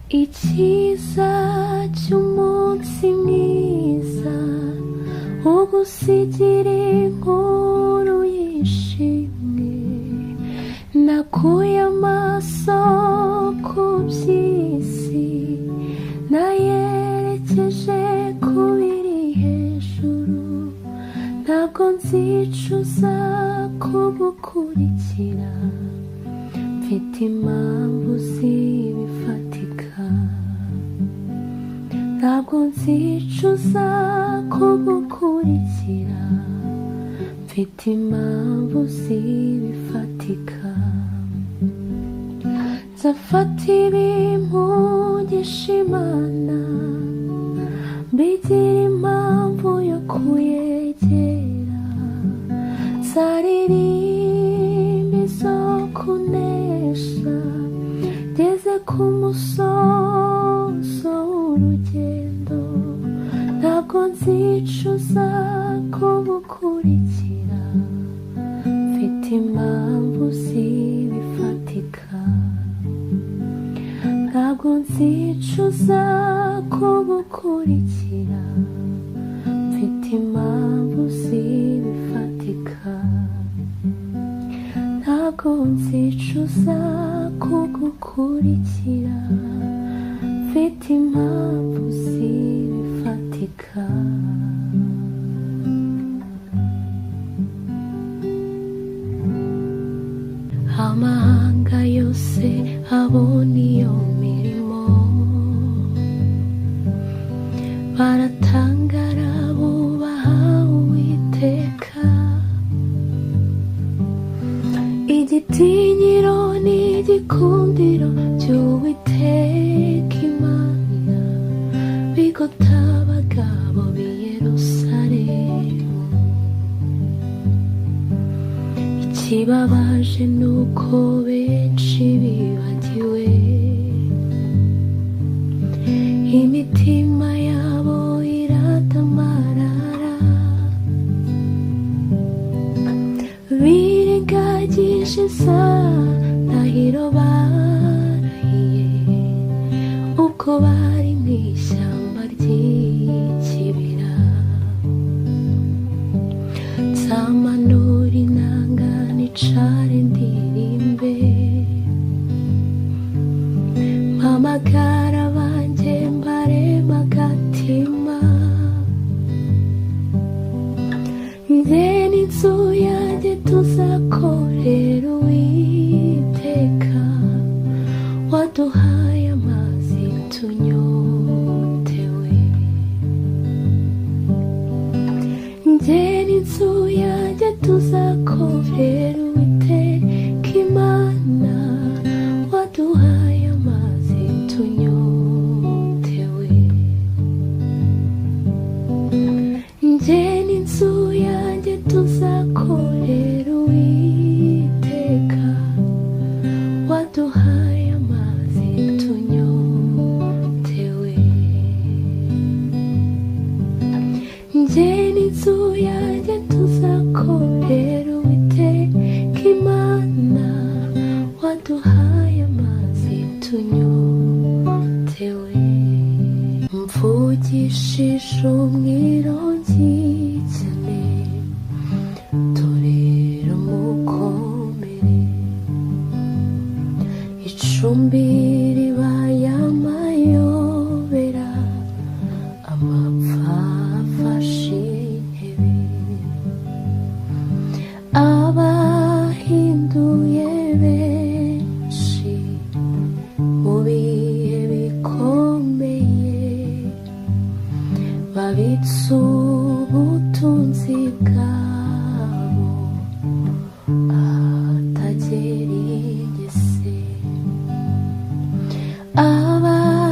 icyiza cy'umunsi mwiza ugusigira inkuru yishimye, nakuye amaso ku by'isi nayerekeje ku biri hejuru, ntabwo nzicuza kugukurikira, mfite impamvu zibifatika, ntabwo nzicuza kugukurikira, mfite impamvu zibifatika. Nzafata ibimpugisha Imana, mbigira impamvu yo kuyegera, nzaririmba izo kunesha, ngeze ku musozo w'urugendo, ntabwo nzicuza kugukurikira, mfite impamvu zibifatika, ntabwo nzicuza kugukurikira, mfite impamvu zibifatika, ntabwo nzicuza kugukurikira, mfite impamvu zibifatika. Amahanga yose abona iyo mirimo, baratangara bubaha Uwiteka, igitinyiro n'igikundiro cy'Uwiteka Imana bigota abagabo b'i Yerusalemu. Ikibabaje nuko benshi bibagiwe, imitima yabo iradamarara, birengagije indahiro barahiye ubwo bari mu ishyamba ry'ikibira. Nzamanura inanga nicare ndirimbe, mpamagara abanjye mbarema agatima, njye n'inzu yanjye tuzakorera Uwiteka, waduhaye amazi tunyotewe. Njye n'inzu yanjye tuzakorera Uwiteka Imana, waduhaye amazi tunyotewe. Njye n'inzu yanjye tuzakorera Uwiteka, waduhaye amazi tunyotewe. Njye n'inzu yanjye tuzakorera Uwiteka Imana, waduhaye amazi tunyotewe. Mvugishije umwirongi cyane, torero mukomere, icumbi ribaye amayobera, amapfa afashe intebe, abahinduye benshi mu bihe bikomeye, babitse ubutunzi bwabo ahatagera ingese,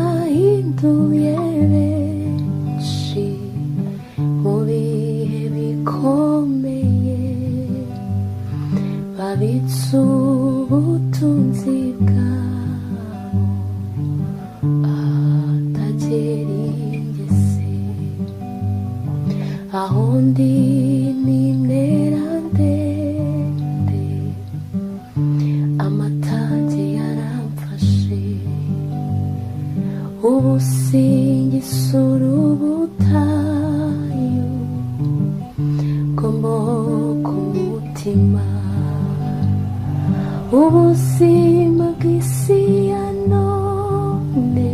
abahinduye benshi mu bihe bikomeye, babitse ubutunzi bwabo ahatagera ingese. Aho ndi n'intera ndende, amatage yaramfashe, ubusingisura ubutayu komoka umutima ubuzima bw'isi ya none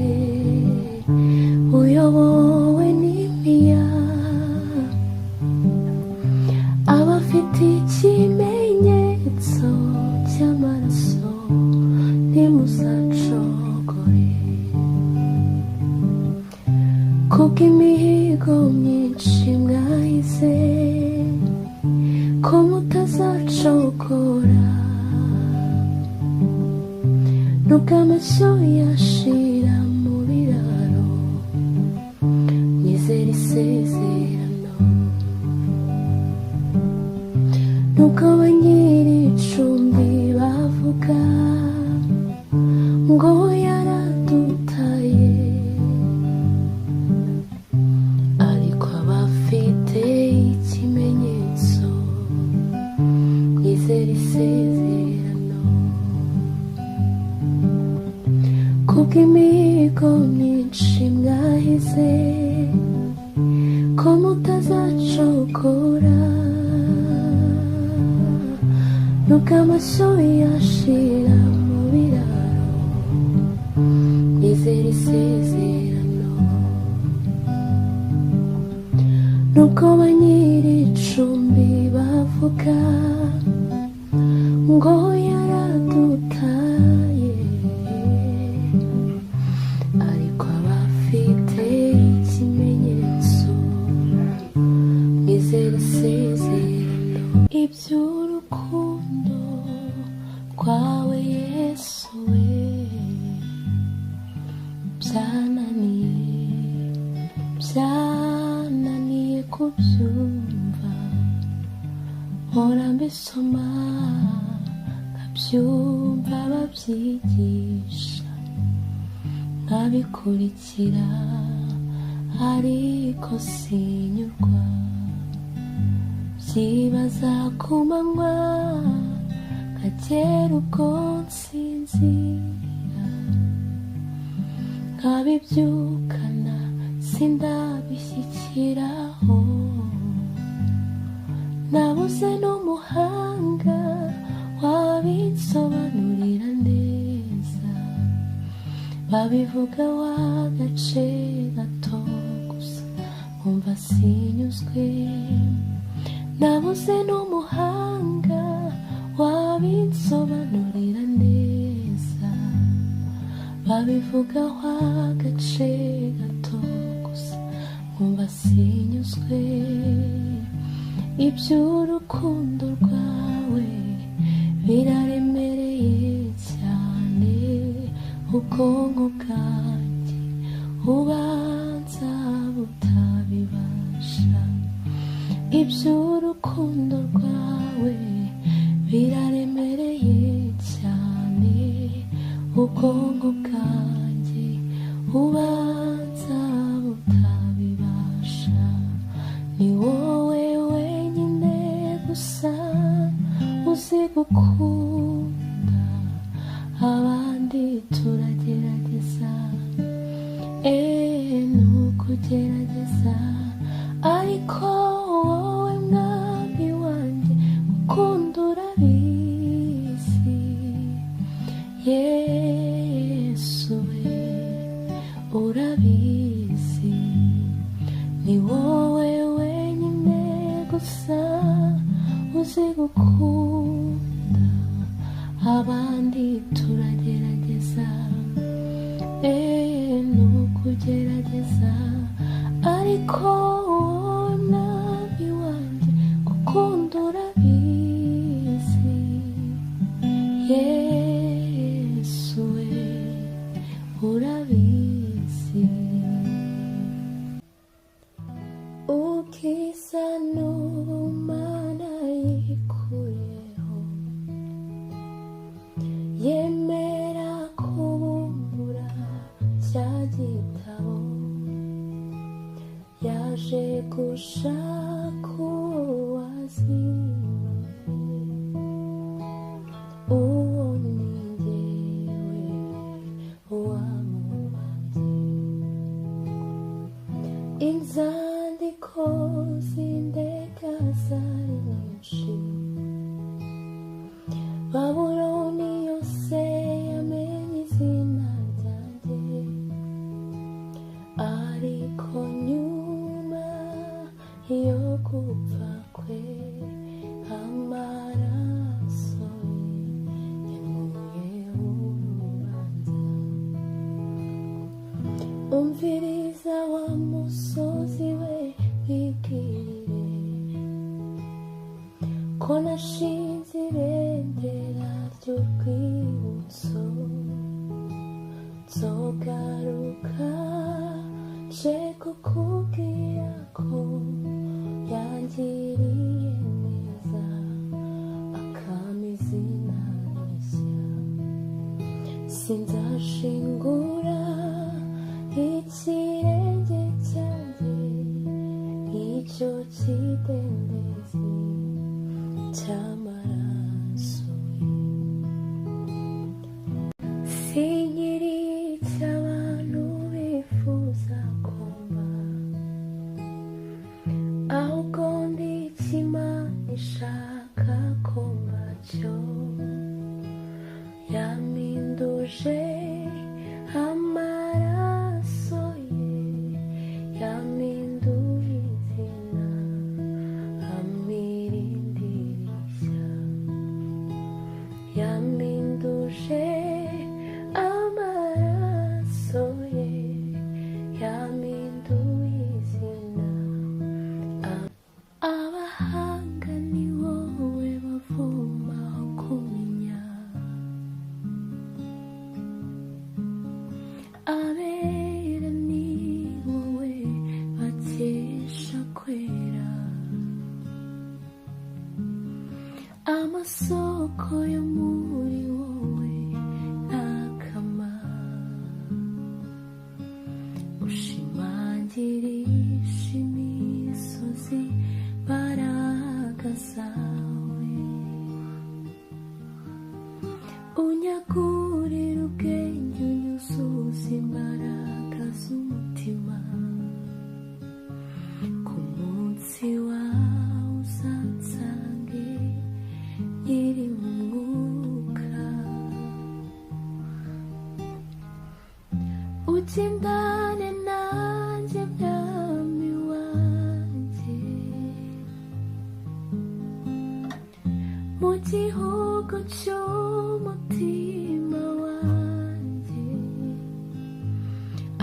uyobowe n'imiyaga abafite ikimenyetso cy'amaraso ntimuzacogore kubw'imihigo myinshi mwahize ko mutazacogora nubwo amashyo yashira mu biraro mwizere isezerano nubwo ba nyir'icumbi bavuga ngo yaradutaye ariko abafite ikimenyetso mwizere isezerano kubw'imihigo myinshi mwahize ko mutazacogora nubwo amashyo yashira mu biraro mwizere isezerano nubwo ba nyir'icumbi bavuga ngo yaradutaye ariko abafite ikimenyetso mwizere isezerano iby'urukundo rwawe Yesu we byananiye kubyumva mpora mbisoma nkabyumva babyigisha nkabikurikira ariko sinyurwa byibaza ku manywa nkagera ubwo nsinzira nkabibyukana sindabishyikiraho nabuze n'umuhanga wabinsobanurira neza babivuga w'agace gato gusa nkumva sinyuzwe nabuze n'umuhanga wabinsobanurira neza babivuga w'agace gato gusa nkumva sinyuzwe iby'urukundo rwawe biraremereye cyane ubwonko bwanjye ubanza butabibasha iby'urukundo rwawe biraremereye cyane ubwonko bwanjye ubanza butabibasha ni wowe wenyine gusa uzi gukunda abandi turagerageza ni ukugerageza ariko wowe mwami wanjye gukunda urabizi Yesu we urabizi ni wowe wenyine gusa uzi gukunda abandi turagerageza ni ukugerageza ariko wowe mwami wanjye gukunda urabizi Yesu we urabizi ubwiza n'ubumana yikuyeho yemera kubumbura cya gitabo yaje gushaka uwazimiye uwo ni jyewe uwamubambye inzandiko z'indega zari nyinshi, Babuloni yose yamenye izina ryanjye, ariko nyuma yo gupfa kwe amaraso ye yankuyeho urubanza. Umviriza wa musozi we wibwirire ko nashinze ibendera ry'urwibutso, nzogaruka nje kukubwira ko yangiriye neza akampa izina rishya. Sinzashingura ikirenge cyanjye nk'icyo kidendezi cy'amaraso ye. Sinkiri icy'abantu bifuza kumva, ahubwo ndi icy'Imana ishaka ko mba cyo. Yampinduje amaraso ye, yampinduye izina, ampa irindi rishya. Yampinduje amaraso ye, yampinduye izina. Abahanga ni wowe bavuma kumenya, abera ni wowe bakesha kwera. Amasoko yo muri wowe ntakamaro, ushimangirisha imisozi imbaraga zawe. Unyagurira ubwenge, unyuzuza imbaraga z'umutima. Ku munsi wawe uzansange nkiri mu mwuka, ugendane nanjye mwami wanjye, mu gihugu cy'umutima wanjye.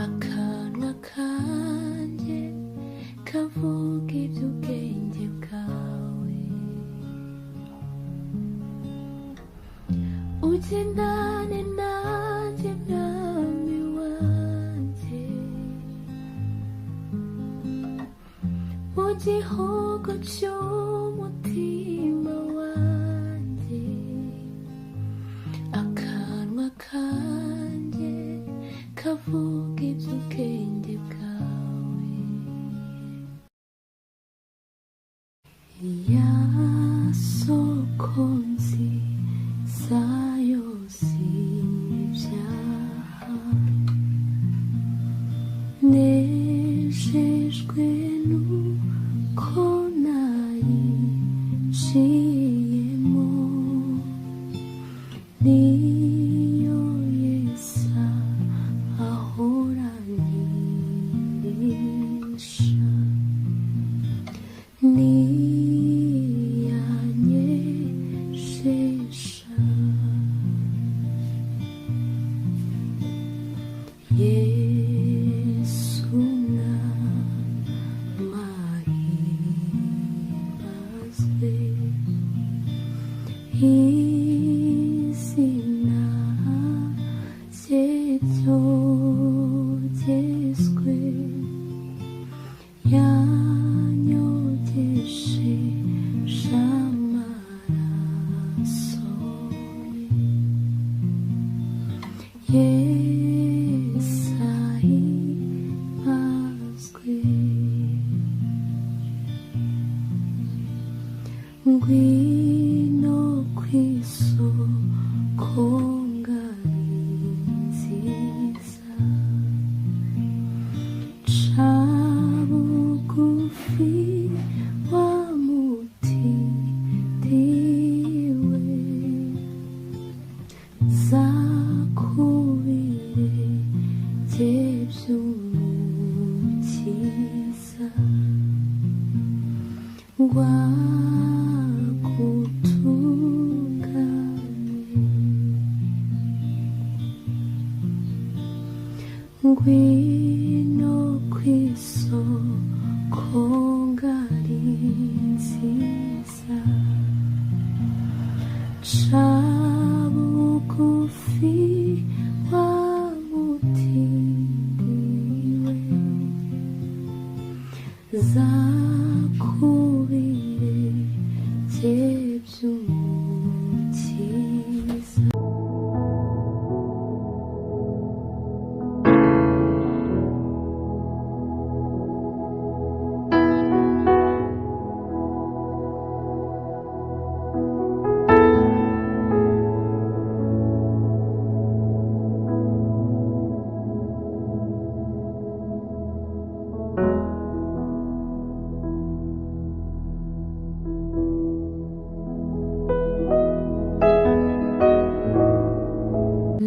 Akanwa kanjye kavuga iby'ubwenge bwawe, ugendane nanjye mwami wanjye, mu gihugu cy'umutima wanjye. Akanwa kanjye kavuga iby'ubwenge bwawe. Ya soko nziza yose y'ibyaha, nejejwe nuko nayiciyemo, niyo Yesu ahora anyigisha. Niyanyejesha Yesu n'amahimbazwe, izina rye ryogezwe. Yanyogesheje amaraso ye, Yesu by'umukiza rwagutunganye ngwino kw'isoko ngari nziza ca bugufi wamutiriwe zakubire bye by'umukiza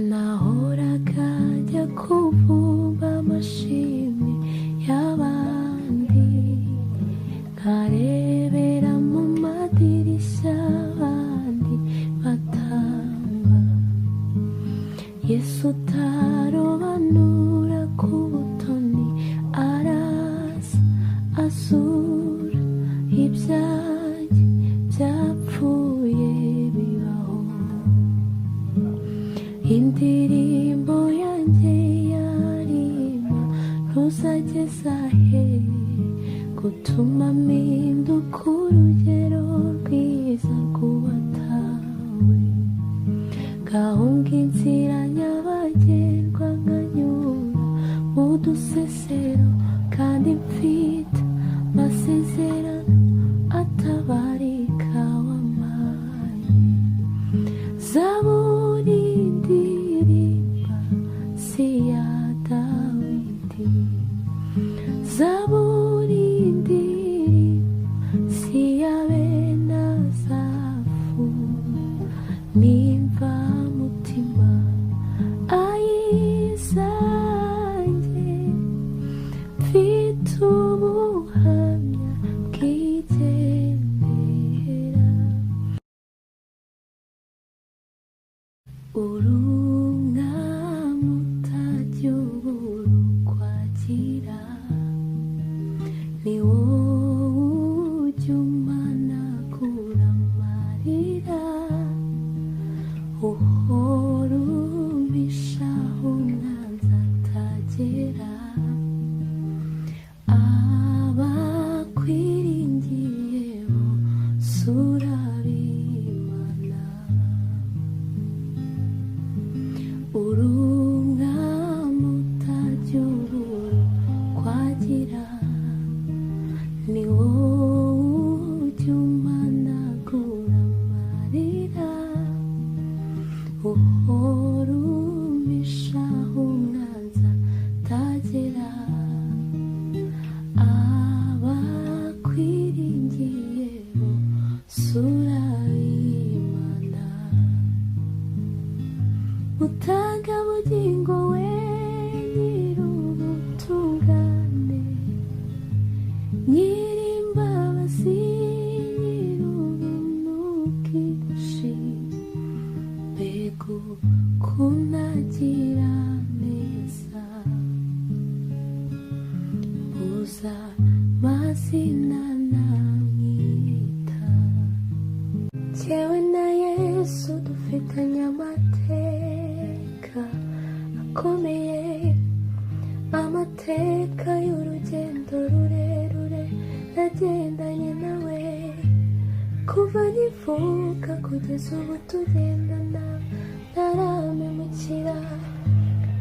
nahoraga njya kuvumba amashimwe y'abandi nkarebera mu madirishya abandi batamba Yesu utarobanura ku butoni araza asura ibyanjye byapfuye bibaho indirimbo yanjye yarima ntuzageza he gutuma mpinduka urugero rwiza rw'uwatawe gahunga inzira nyabagendwa nkanyura mu dusesero kandi mfite masezerano atabarika wamaye zaburi ndirimba si ya Dawidi zaburi ndirimba si ya bene Asafu nimva mutima ayizanjye mfite ubuhamya bwigendera urumwami utajya ubura uko agira ni wowe ujya umanagura amarira uhora umpishaho umwanzi atagera abakwiringiye bose urabimana urumwami utajya ubura uko agira ni wowe ujya umanagura amarira uhora umpishaho umwanzi atagera abakwiringiye bose urabimana utanga bugingo we nyir'ubutungane nyir'imbabazi nyir'ubuntu bwinshi mbega ukuntu agira neza mpuza amazina namwita jyewe na Yesu dufitanye amateka akomeye amateka y'urugendo rurerure nagendanye nawe kuva nkivuka kugeza ubu tugendana ntaramemukira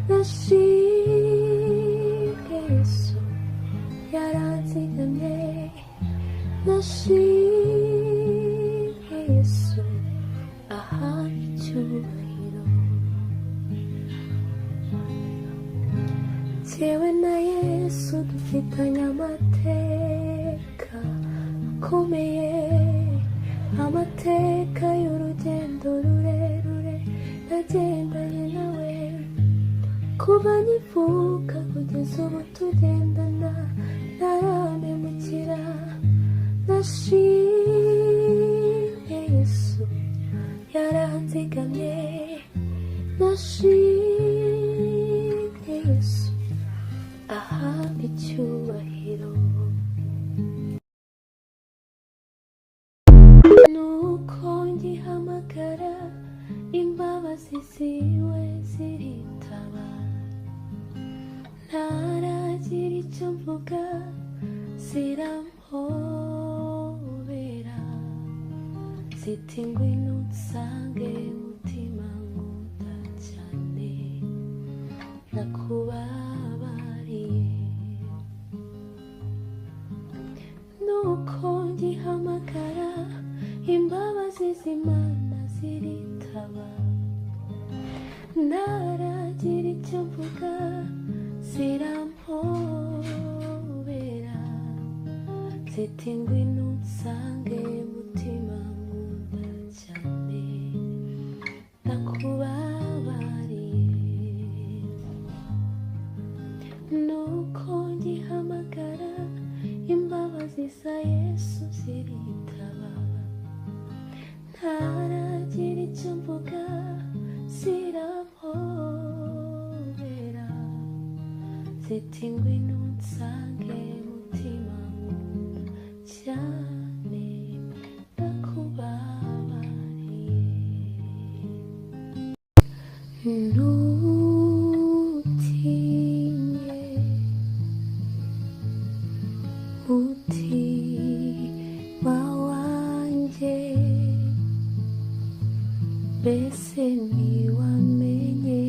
nashimye Yesu yaranzigamye nashimye Yesu ahawe icyubahiro jyewe na Yesu dufitanye amateka akomeye amateka y'urugendo rurerure nagendanye nawe kuva nkivuka kugeza ubu tugendana ntaramemukira. Nashimye Yesu yaranzigamye, nashimye Yesu ahabwa icyubahiro. Nuko ngihamagara imbabazi ziwe ziritaba, ntaragira icyo mvuga zirampobera, ziti ngwino unsange mutima nkunda cyane nakubabariye. Nuko ngihamagara imbabazi z'Imana ziritaba, ntaragira icyo mvuga zirampobera, ziti ngwino unsange mutima nkunda cyane nakubabariye. Nuko ngihamagara imbabazi za Yesu ziritaba, ntaragira icyo mvuga zirampobera, ziti ngwino unsange mutima nkunda cyane nakubabariye. Ntutinye mutima wanjye, mbese ntiwamenye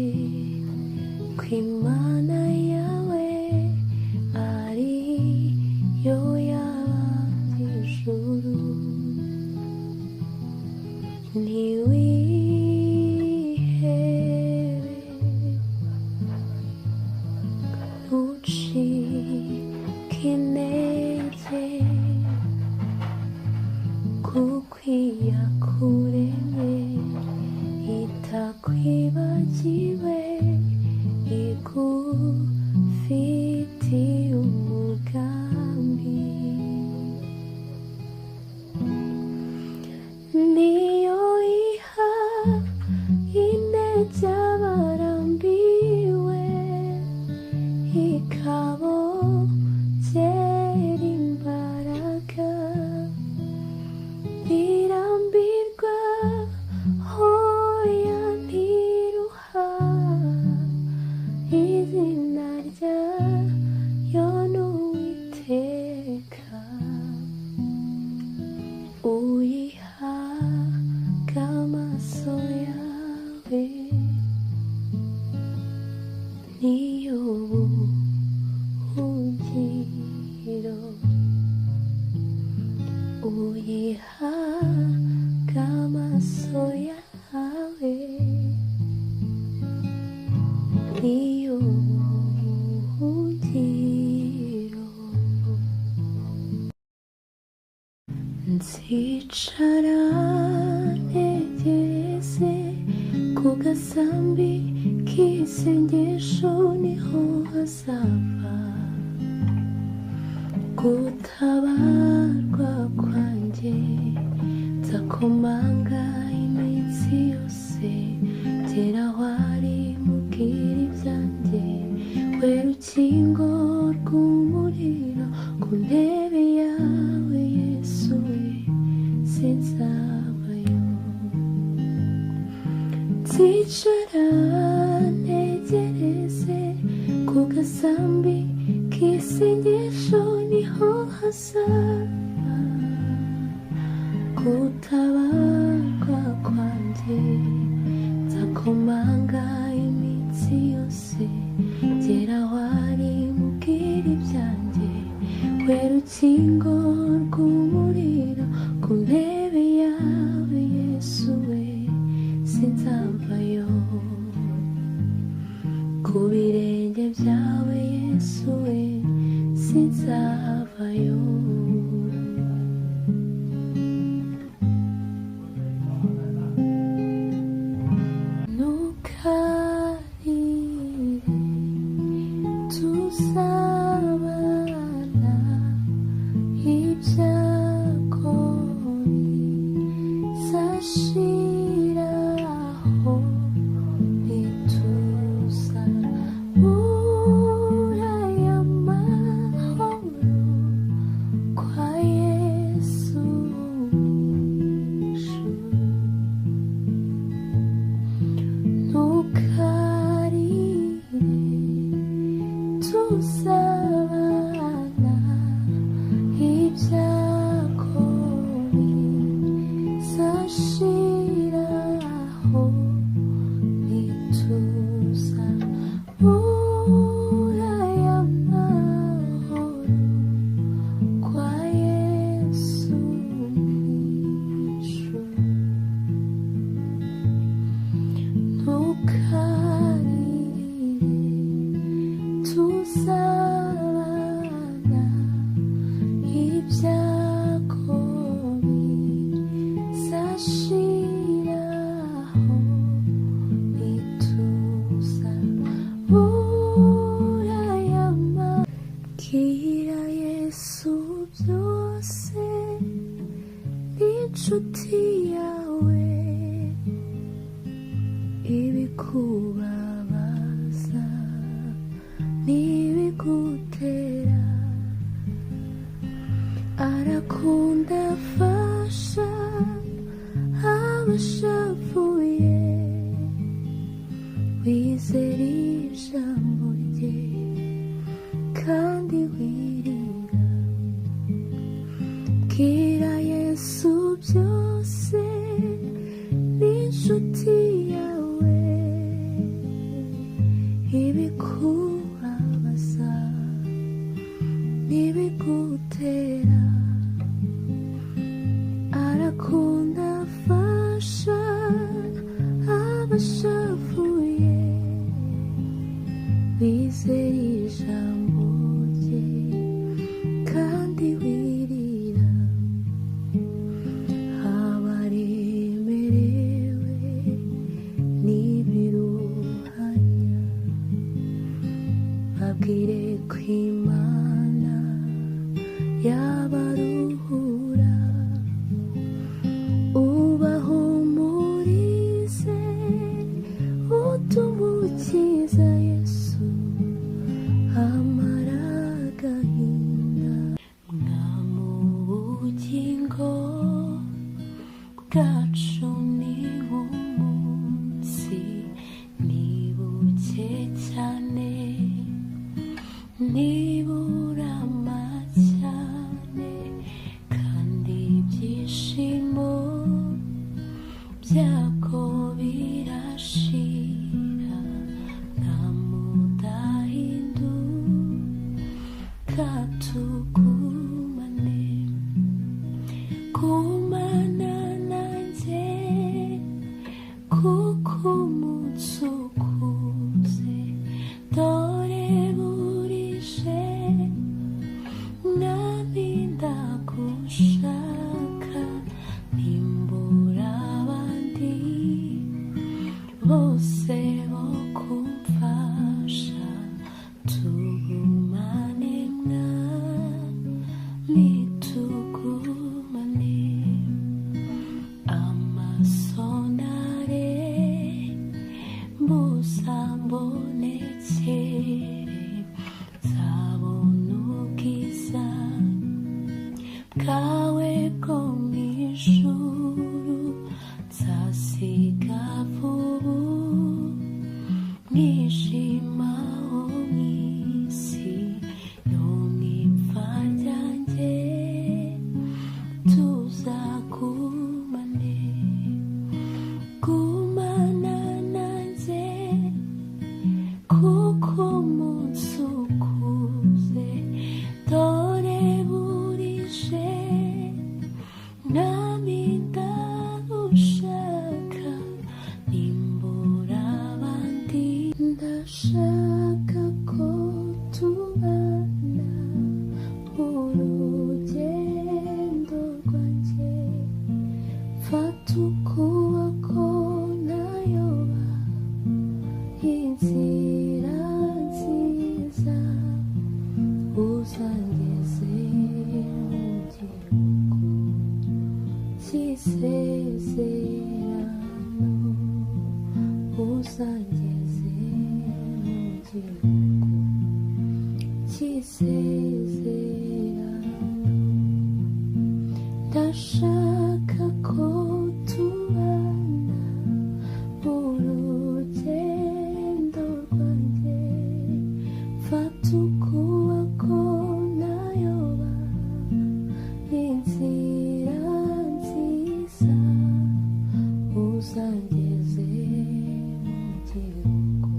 ko Imana yawe ari yo yabambye ijuru? Ntiwihebe, ntucike intege, kuko iyakuremye itakwibagiwe, igufitiye umugambi. Niyo iha intege abarambiwe, ikabongera imbaraga. Ntirambirwa, hoya ntiruha, izina ryayo ni Uwiteka. Uyihaga amaso yawe, niyo buhungiro. Uyihaga amaso yawe, niyo buhungiro. Nzicara ntegereze ku gasambi k'isengesho, niho hazava gutabarwa kwanjye. Nzakomanga iminsi yose, ngera aho ari mubwira ibyanjye. We rukingo rw'umuriro ku ntebe yawe Yesu, we sinzavayo. Nzicara ntegereze ku gasambi k'isengesho, niho hazava gutabarwa kwanjye. Nzakomanga iminsi yose, ngera aho ari mubwira ibyanjye. We rukingo rw'umuriro ku ntebe yawe Yesu, we sinzavayo. Ku birenge byawe Yesu, we sinzavayo. Ntukarire tuzabana ibyago bizashiraho ntituzabura aya mahoro kwa Yesu mw'ijuru. Ntukarire tuzabana ibyago bizashiraho ntituzabura aya mahoro kwa Yesu mw'ijuru. Ntukarire tuzabana ibyago bizashiraho ntituzabura aya mahoro. Bwira Yesu byose n'inshuti yawe, ibikubabaza n'ibigutera, arakunda afasha abashavuye. Wizere ijambo rye kandi wirira. Bwira Yesu byose n'inshuti yawe, ibikubabaza n'ibigutera, arakunda afasha abashavuye. Wizere ijambo rye kandi wirira. Abaremerewe n'ibiruhanya, babwire ko Imana yabaruhura. Ubahumurize utumukiza Yesu amara agahinda. Mwami ubugingo bwacu ni nk'umunsi, ni buke cyane, niburama cyane, kandi ibyishimo byako birashira. Ntamudahinduka tugumane, gumana nanjye kuko umunsi ukuze, dore burije ukuboko nayoba inzira nziza uzangeze mu gihugu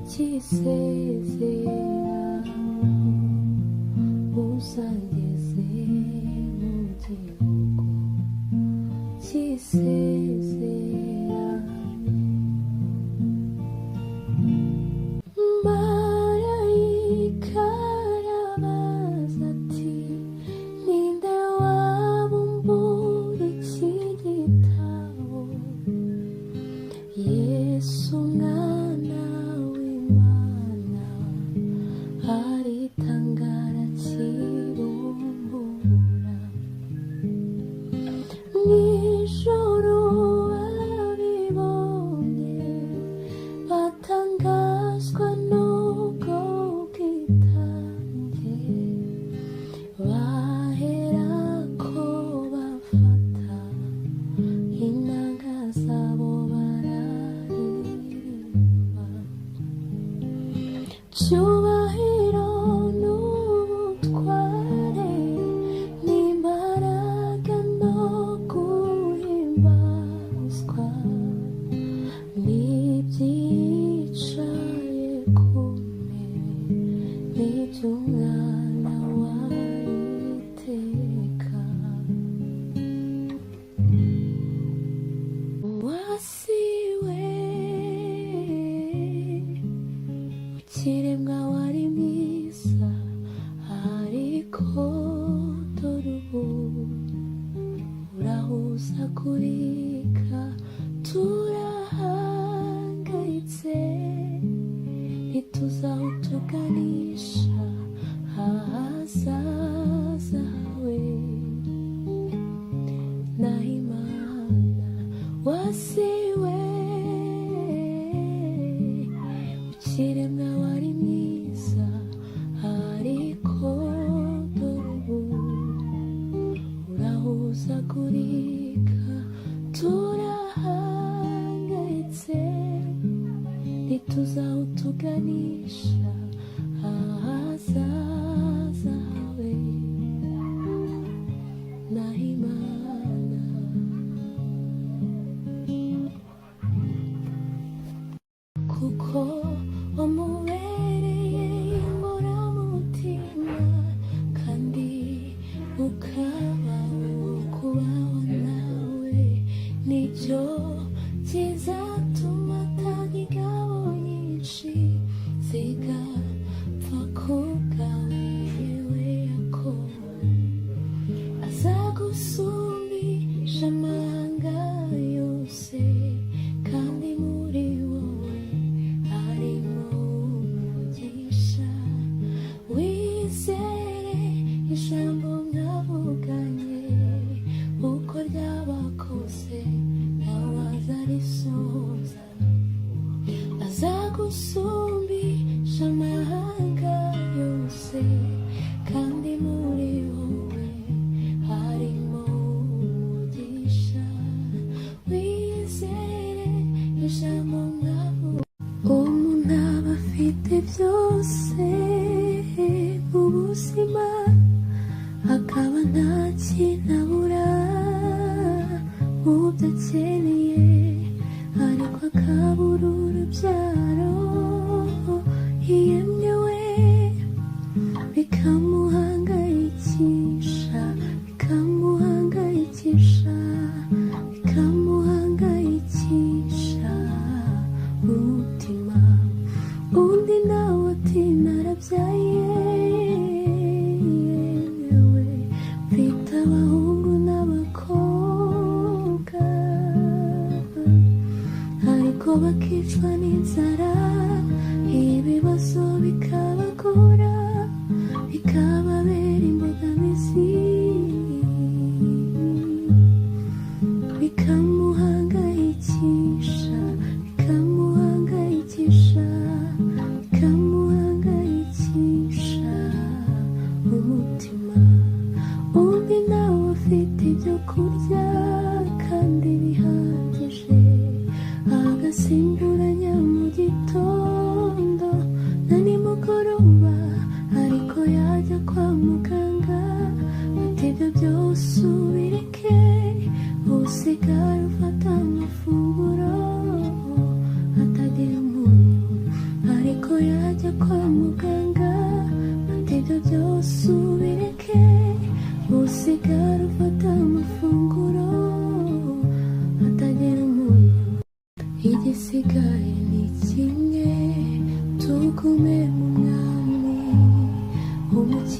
cy'isezerano uzangeze mu gihugu cy'isezerano. Marayika arabaza ati ninde wabumbura iki gitabo? Yesu umwana w'Imana aritangara akibumbura. Mw'ijuru abibonye batangazwa n'ubwo bwitange, baherako bafata inanga zabo bararirimba. Cyubahiro n'ubutware n'imbaraga no guhimbazwa n'ibyicaye ku ntebe n'iby'umwana w'iteka. Wasiwe ukiremwa wari mwiza, ariko dore ubu urahuzagurika. Turahangayitse ntituzi aho tuganisha ahazaza hawe. Nahimana wasiwe ukiremwa wari mwiza, ariko dore ubu urahuzagurika. Turahangayitse ntituzi aho tuganisha ahazaza hawe. Nahimana kuko wamubereye inkoramutima, kandi ukaba uwo kubaho nawe. Nicyo kizatuma atanga ingabo nyinshi zigapfa ku bwawe. Yewe Yakobo azagusumbisha amahanga yose, kandi muri wowe harimo umugisha. Wizere ijambo mwavuganye, uko ryaba kose nawe azarisohoza. Azagusumbisha amahanga yose, kandi muri wowe harimo umugisha. Wizere ijambo mwavuganye. Umuntu aba afite byose mu buzima, akaba nta kintu abura mu byo akeneye, ariko akabura urubyaro. Yemewe bikamuhangayikisha, bikamuhangayikisha, bikamuhangayikisha umutima. Undi nawe ati narabyaye, yewe mfite abahungu n'abakobwa, ariko bakicwa n'inzara. Ibibazo bikabagora, bikababera imbogamizi, bikamuhangayikisha, bikamuhangayikisha, bikamuhangayikisha umutima. Undi nawe afite ibyo kurya kandi bihagije, agasimburanya mu gitondo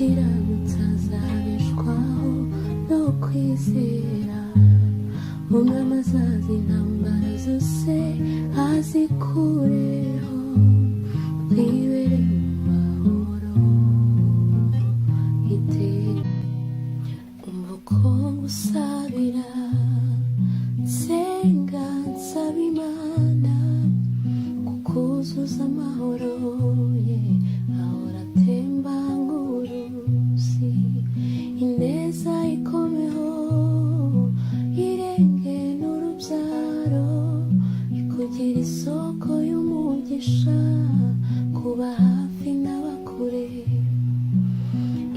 umukiranutsi azabeshwaho no kwizera, umwami azaza intambara zose azikureho, twibere mu mahoro iteka. Umva uko ngusabira, nsenga nsaba Imana kukuzuza amahoro ye ahora atemba nk'uruzi, ineza ikomeho irenge n'urubyaro, ikugira isoko y'umugisha, kuba hafi n'abakure.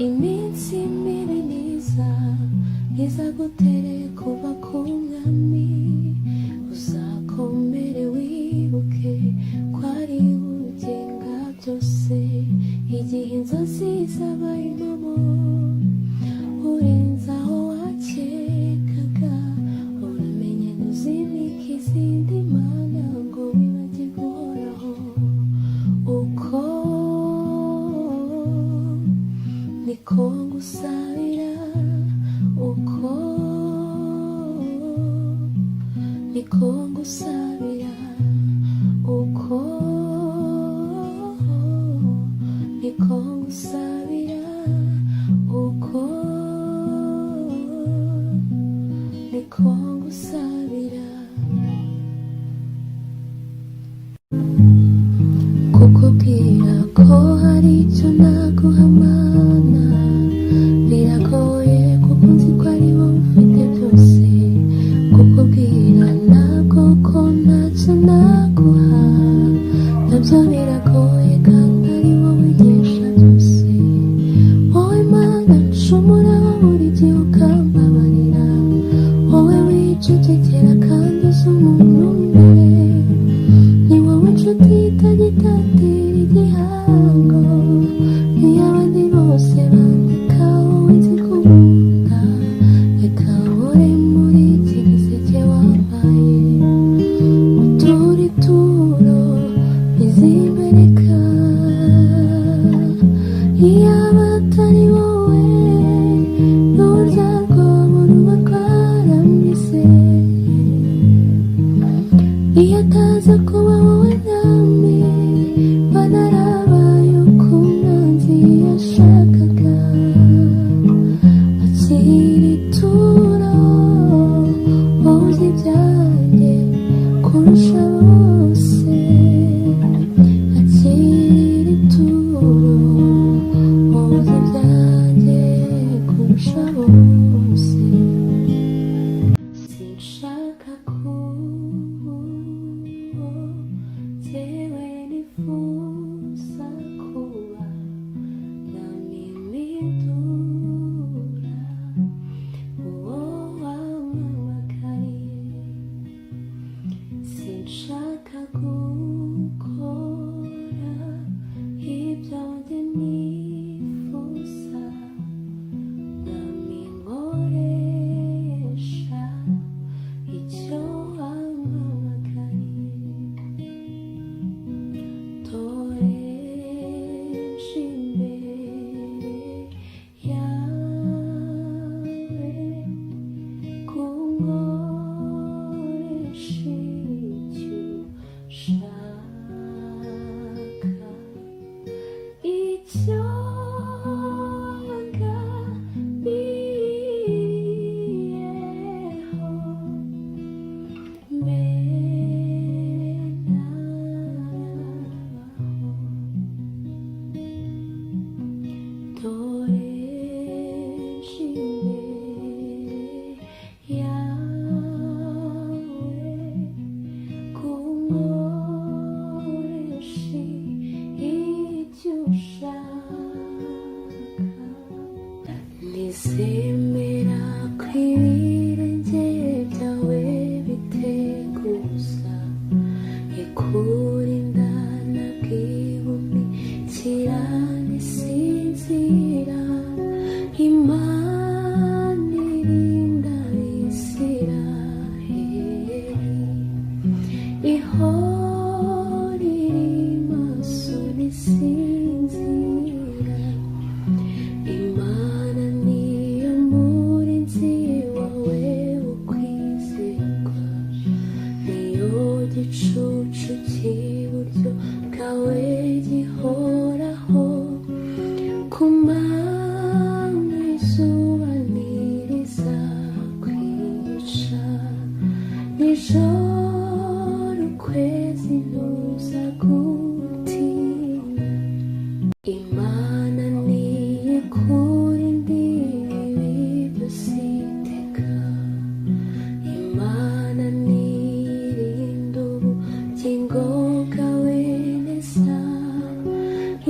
Iminsi mibi niza izagutere kuva ku mwami, uzakomere wibuke ko ari ugenga byose. Igihe inzozi zabaye impamo, urenze aho wakekaga, uramenye ntuzimike izindi mana ngo wibagirwe uhoraho. Uko niko ngusabira, uko niko ngusabira, uko niko ngusabira, uko niko ngusabira. Kukubwira ko hari icyo naguha Mana biragoye, kuko nzi ko ari wowe ufite byose. Kukubwira ntabwo ko ntacyo naguha, nabyo biragoye, kandi ari wowe nkesha byose. Wowe Mana ncumuraho buri gihe ukambabarira, wowe wicecekera kandi uzi umuntu imbere, ni wowe nshuti itagitatira igihango, iyo abandi bose bandika wowe nzi kubunda. Reka mpore muri iki giseke wambaye, uture ituro rizimbereka, iyo aba atari wowe n'urya rwobo ruba rwaramize, iyo ataza kuba wowe mwami banarabaye uko umwanzi yashakaga. Akira ituro wowe uzi ibyanjye kurusha bose, akira ituro wowe uzi ibyanjye kurusha bose. Sinshaka kuba jyewe nifuza kuba namimidura uwo wampamagariye. Sinshaka gukora ibyo njye nifuza, naminkoresha icyo wampamagariye. Toresha imbere yawe, kunkoresha icyo ushaka, icyo wagambiriyeho mbere toresha imbere yawe, kunkoresha icyo ushaka. Nizemera ko ibirenge byawe biteguza, ikurinda na bwihumekera nisinzira. Imana irinda Isiraheli, ihora iri maso nisinzira. kumanywa izuba ntirizakwica, nijoro ukwezi ntuzagutinya. Imana niyikurindira ibibi byose iteka, Imana niyirinda ubugingo bwawe neza,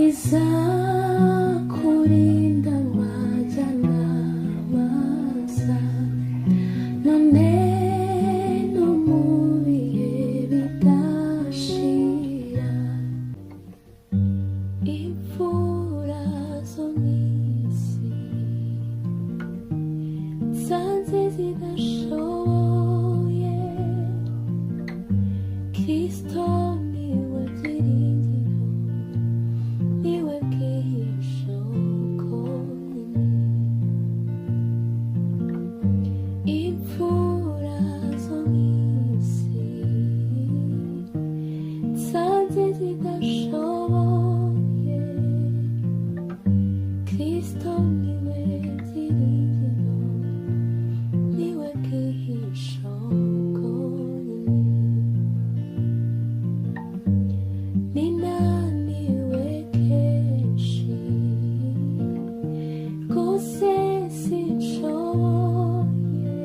izakurinda amajyanama aza, none no mu bihe bidashira. Imfura zo mw'isi nsanze zidashoboye, Kristo niwe byiringiro, niwe bwihisho bwonyine. Imfura zo mw'isi nsanze zidashoboye, Kristo niwe byiringiro, niwe bwihisho bwonyine. Ninaniwe kenshi rwose sinshoboye,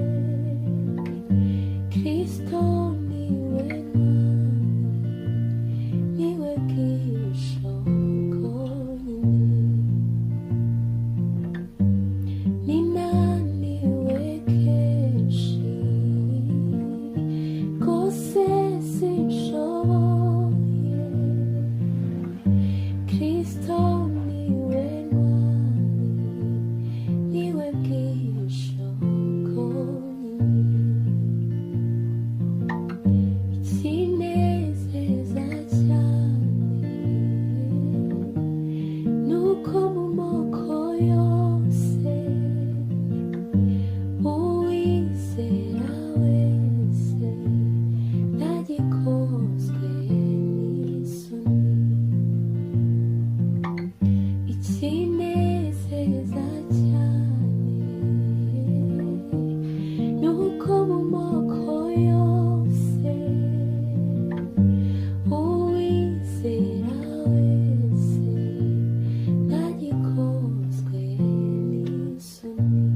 Kristo niwe ntwari, niwe bwihisho bwonyine. Ninaniwe kenshi rwose sinshoboye, Kristo niwe ntwari, niwe bwihisho bwonyine. Ikinezeza cyane nuko mu moko yose uwizera wese ntagikozwe n'isoni. Ikinezeza cyane nuko mu moko yose uwizera wese ntagikozwe n'isoni.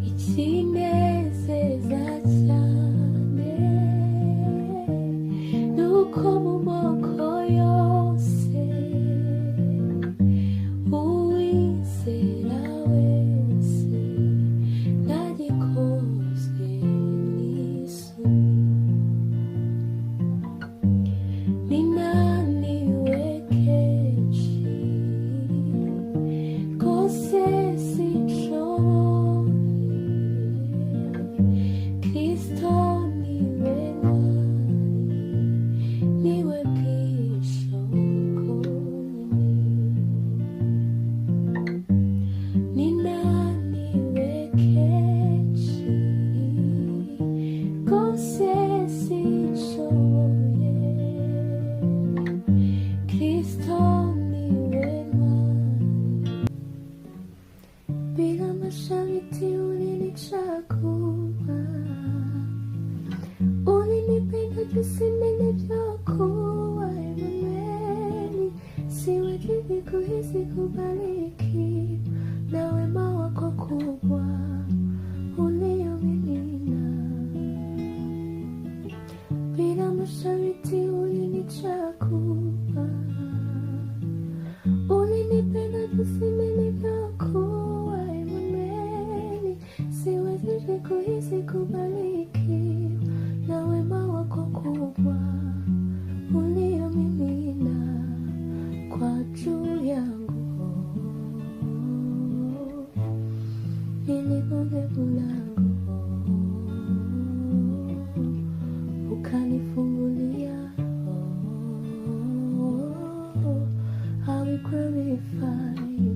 Ikinezeza cyane nuko mu moko yose uwizera wese ntagikozwe n'isoni. Ninaniwe kenshi rwose sinshoboye, Kristo niwe ntwari, niwe bwihisho bwonyine. Ninaniwe kenshi rwose sinshoboye, Kristo niwe ntwari. Biga amashabiti ulini chakua, ulinipenda tusimene vyokuwa Emanueli, siwezi kuhisi kubariki na wema wako kubwa uliomimina. Bila masharti ulinichagua, ulinipenda tusimene vyokuwa Emanueli, siwezi kuhisi kubariki na wema wako kubwa uliomimina kwa juu yangu. Niligonga mlango ukanifungulia, I will glorify you,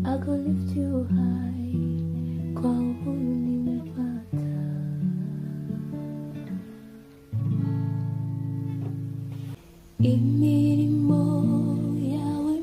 I go lift you high, kwa uhuru nimepata. Imirimo yawe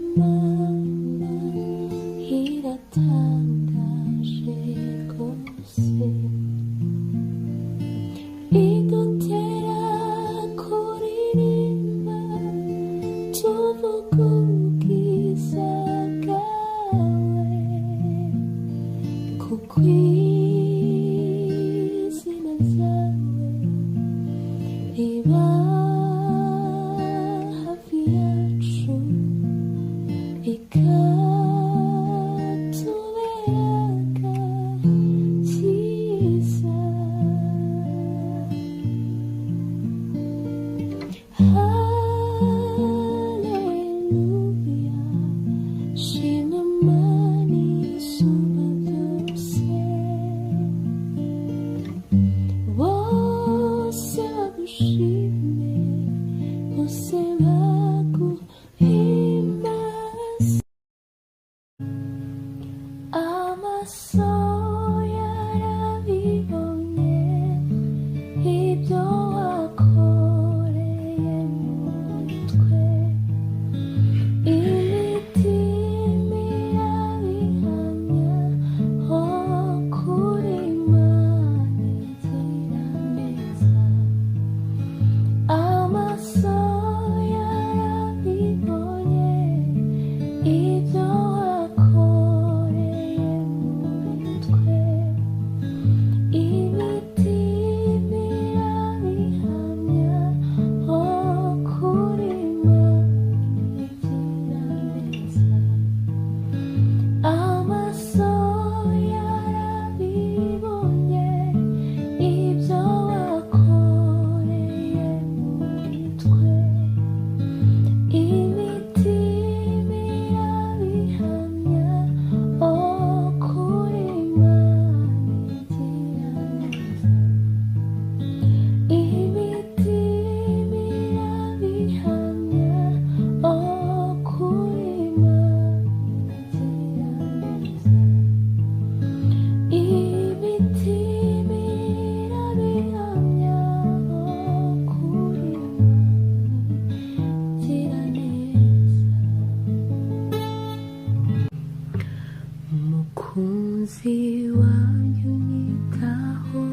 mukunzi wanjye unyitaho,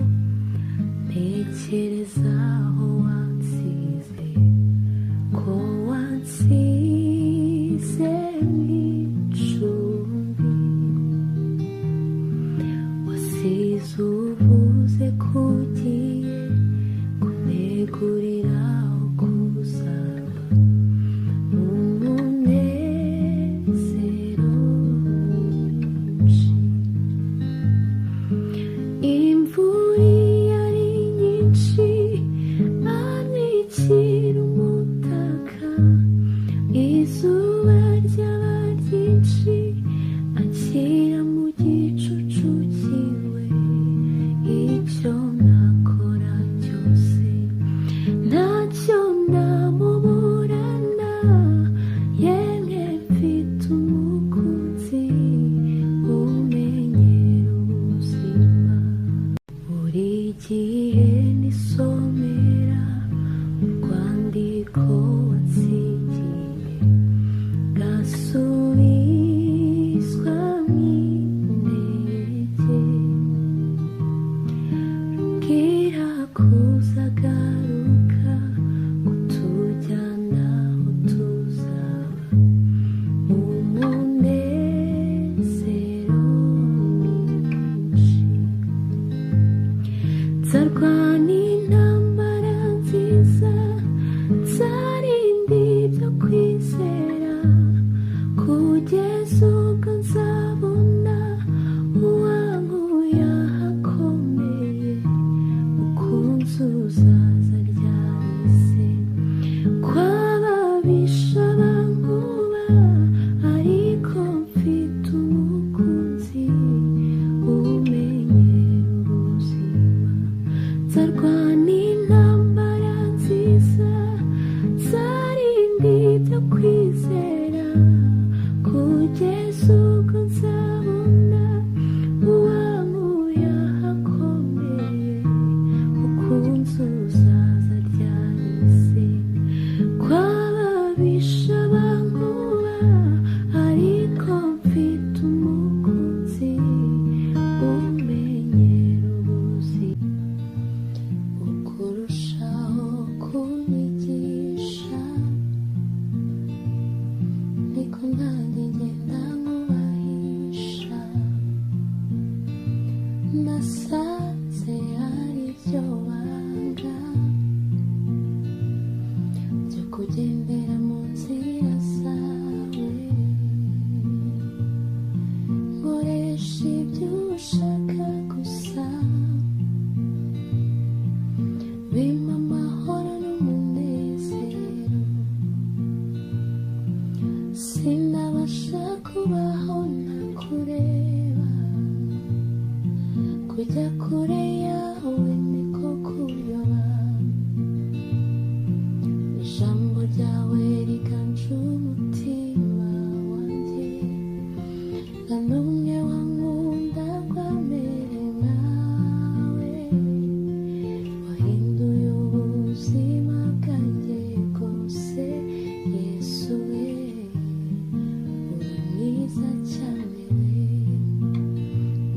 ntekereza aho wansize, ko wansize mw'icumbi, wasize uvuze ko ugiye kunegurira aho kuzaba umunezero mwinshi. Imvura iyo ari nyinshi anikira umutaka, izuba ryaba ryinshi anshyira mu gicucu cyiwe. Icyo nakora cyose ntacyo namuburana, yemwe mfite umukunzi umenyera ubuzima. Buri gihe nisomera urwandiko wansigiye, gasubizwamo intege, rumbwira kuzagaruka kutujyana aho tuzaba umunezero mwinshi. Nzarwana intambara nziza, nzarinda ibyo kwizera, kugeza ubwo nzabona uwankuye ahakomeye. Mukunzi uzaza ryahise, kw'ababisha bankuba, ariko mfite umukunzi umenyera ubuzima. Nzarwana intambara nziza, nzarinda ibyo kwizera, kugeza ubwo nzabona uwankuye ahakomeye. Mukunzi uzaza ryahise, kw'ababisha bankuba, ariko mfite umukunzi umenyera ubuzima. Uko urushaho kunyigisha, niko nanjye ngenda nkubahisha. Nasanze ari ryo banga ryo kugendera mu nzira zawe, nkoresha ibyo ushaka gusa, bimpa amahoro n'umunezero. Sinabasha kubaho ntakureba, kujya kure yawe niko kuyoba. Ijambo ryawe riganje umutima wanjye, nta n'umwe wankunda rwamere nkawe. Wahinduye ubuzima bwanjye bwose, Yesu we, uri mwiza cyane we.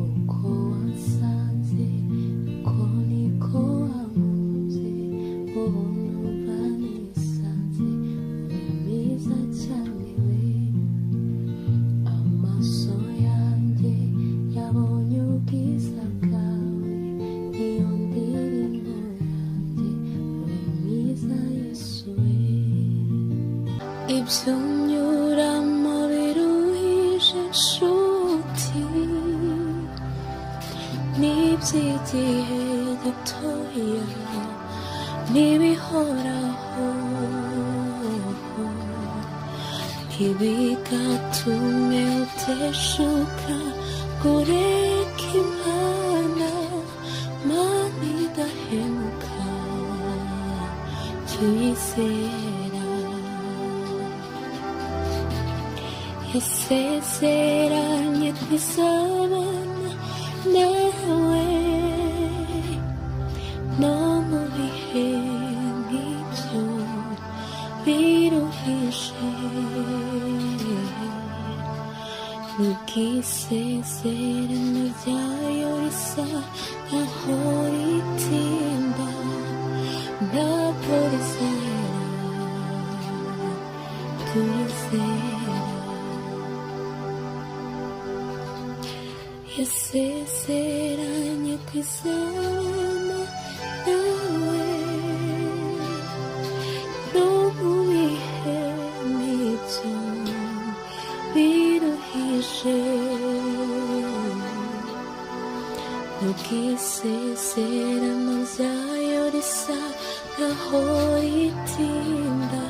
Uko wansanze uko niko wankunze, ubu numva nisanze, uri mwiza cyane we. Amaso yanjye yabonye ubwiza bwawe, niyo ndirimbo yanjye, uri mwiza Yesu we. Ibyo unyuramo biruhije nshuti, n'iby'igihe gitoya n'ibihoraho, ntibigatume uteshuka ngo ureke Imana, Mana idahemuka, jya uyizera. Yasezeranye kuzabana nawe no mu bihe nk'ibyo biruhije. Nubwisezerano ryayo risa nkaho ritinda, ntabwo rizahera, turizera. Yasezeranye kwizabana nawe no mu bihe nk'ibyo biruhije. Nubwisezerano ryayo risa nkaho ritinda,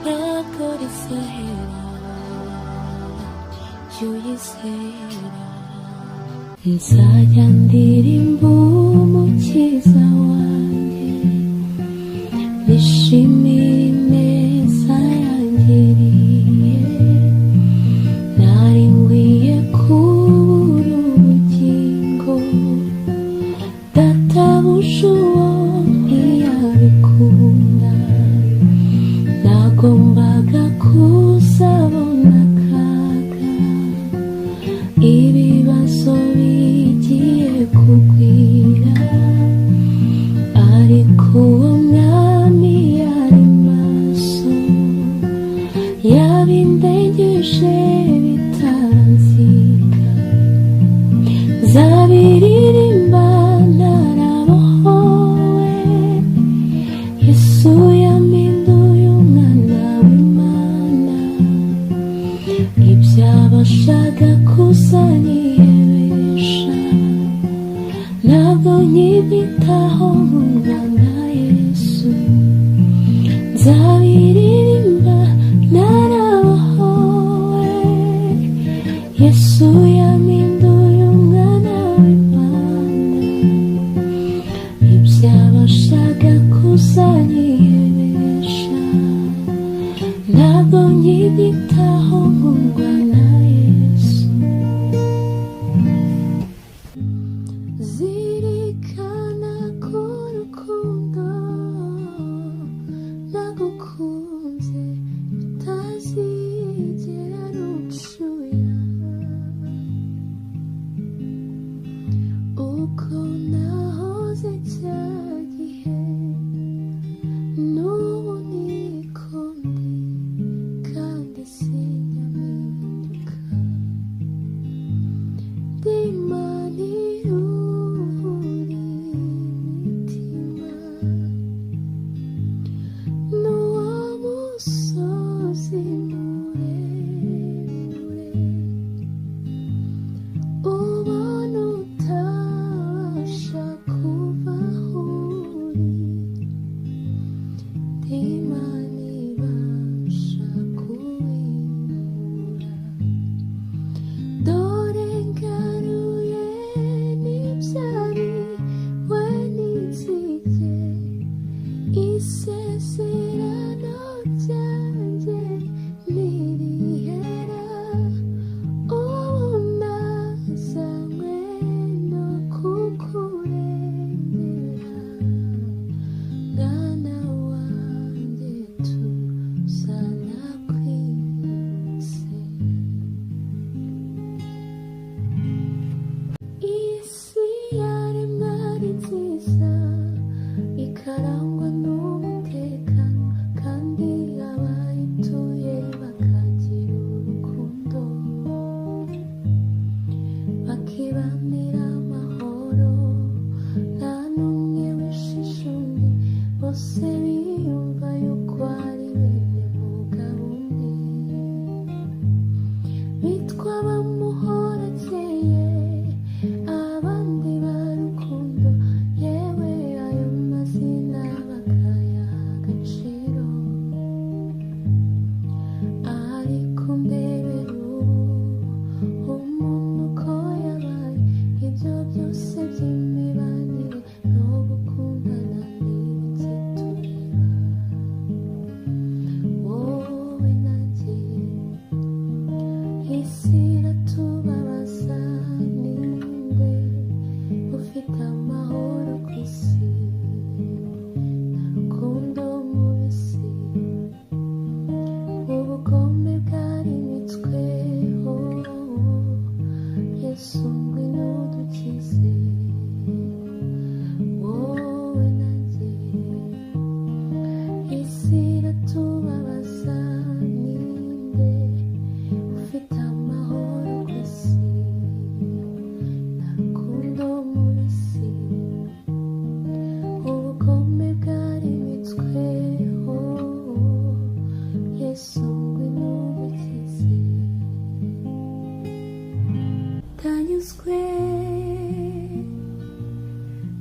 ntabwo rizahera, jya uyizera. Nzajya ndirimba umukiza wanjye, nishimire ineza yangiriye. Nari nkwiye kubura ubugingo, databuja uwo ntiyabikunda. Nagombaga kuzabona akaga, ibibazo bigiye kugwira, ariko uwo mwami yari maso, yabindengeje bitaranzika. Nzabiririmba narabohowe, Yesu yampinduye umwana w'Imana. Ibyabashaga kuzanyiyebesha, ntabwo nkibitaho nkundwa na Yesu. Nzabiririmba narabohowe, Yesu yampinduye umwana w'Imana. Ibyabashaga kuzanyiyebesha, ntabwo nkibitaho nkundwa na Yesu. Zirikana ko urukundo nagukunze rutazigera runshuya.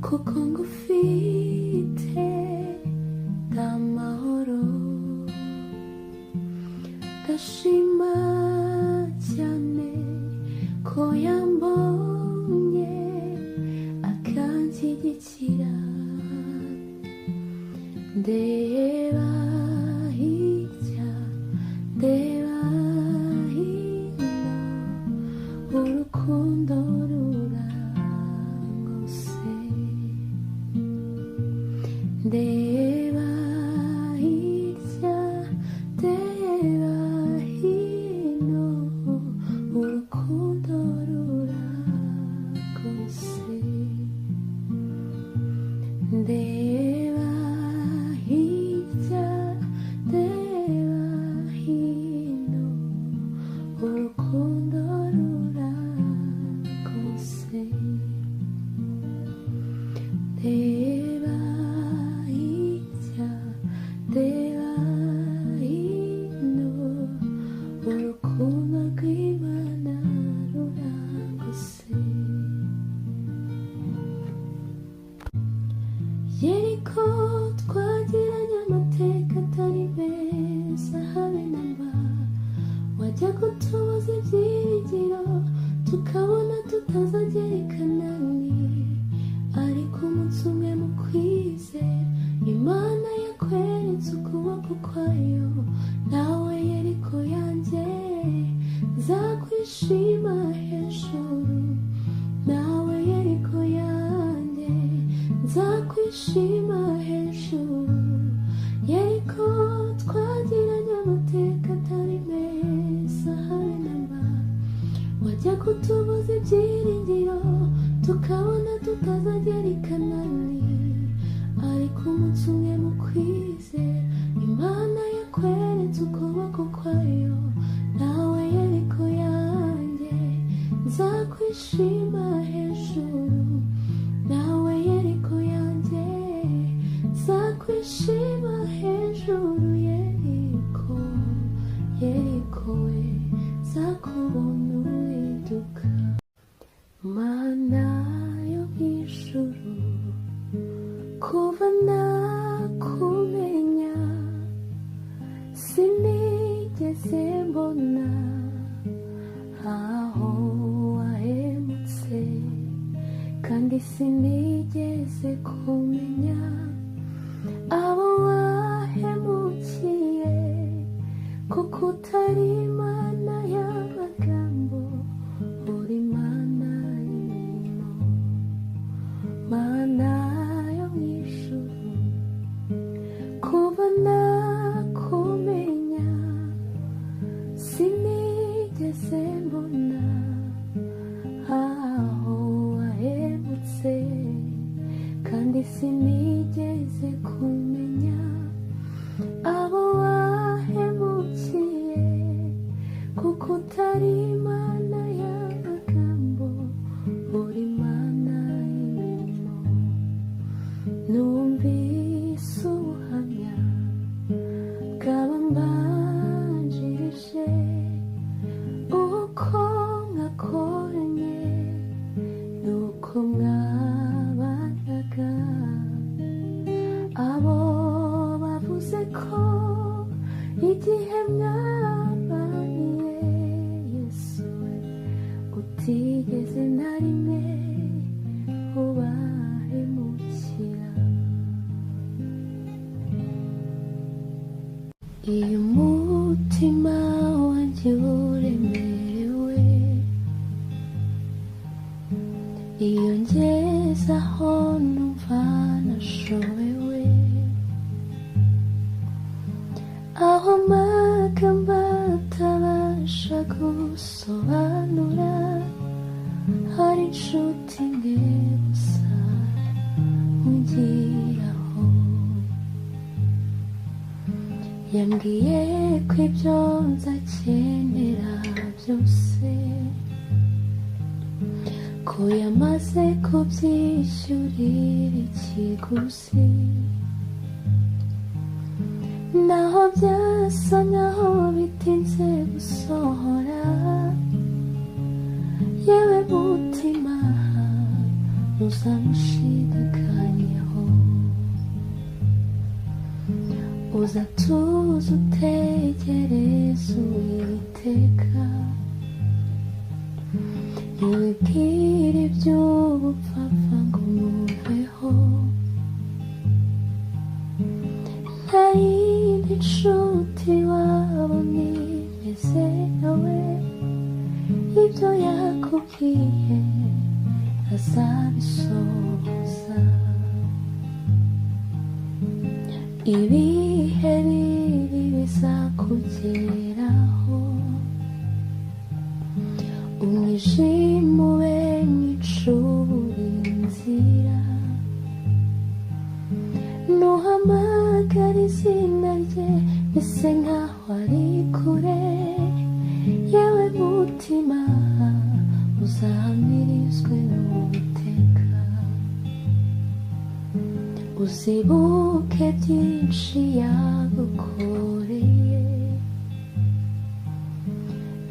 kuko ngufite amahoro. Ndashima cyane ko yambonye akanshyigikira. Ndeba hirya ndeba hino, urukundo rurangose. Ndeba hirya ndeba hino, urukundo rurangose. Ndeba hirya ndeba hino, urukundo rurangose. Ndeba hirya ndeba hino, urukundo rw'Imana rurangose. Yeriko twagiranye amateka atari meza habe na mba, wajya kutubuza ibyiringiro tukabona tutazagera i Kanani. Ariko umunsi umwe mu kwizera Imana yakweretse ukuboko kwayo. Nawe Yeriko yanjye nzakwishima hejuru. Nawe Yeriko yanjye nzakwishima hejuru. Yeriko twagiranye amateka atari meza habe na mba, wajya kutubuza ibyiringiro tukabona tutazagera i Kanani. Ariko umunsi umwe mu kwizera Imana yakweretse ukuboko kwayo. Nawe Yeriko yanjye nzakwishima hejuru. Nawe Yeriko yanjye nzakwishima hejuru. Yeriko, Yeriko we, nzakubona uhinduka. Mana yo mw'ijuru, kuva nakumenya sinigeze mbona aho wahemutse, kandi sinigeze kumenya abo wahemukiye, kuko utari Imana y'amagambo, uri Imana y'imirimo. Mana yo mw'ijuru, kuva nakumenya sinigeze mbona aho wahemutse, kandi sinigeze kumenya abo wahemukiye, kuko utari Imana y'amagambo, uri Imana y'imirimo. Numvise ubuhamya bw'abambanjirije, uko mwakoranye n'uko mwabanaga. Abo bavuze ko igihe mwabaniye Yesu utigeze na rimwe ubahemukira. Iyo umutima wanjye uremerewe, iyo ngeze aho numva nashobewe, aho amagambo atabasha gusobanura, hari inshuti imwe gusa ungiraho. Yambwiye ko ibyo nzakenera byose, ko yamaze kubyishyurira ikiguzi. Naho byasa nkaho bitinze gusohora, yewe mutima ntuzamushidikanyaho, uzatuza utegereze Uwiteka, ntiwibwire iby'ubupfapfa ngo umuveho, nta yindi nshuti wabona imeze nawe, ibyo yakubwiye azabisohoza. Ibihe bibi bizakugeraho, umwijima ube mwinshi ubura inzira, nuhamagara izina rye bise nkaho ari kure, yewe mutima uzahamirizwe n'Uwiteka, uzibuke byinshi yagukoreye,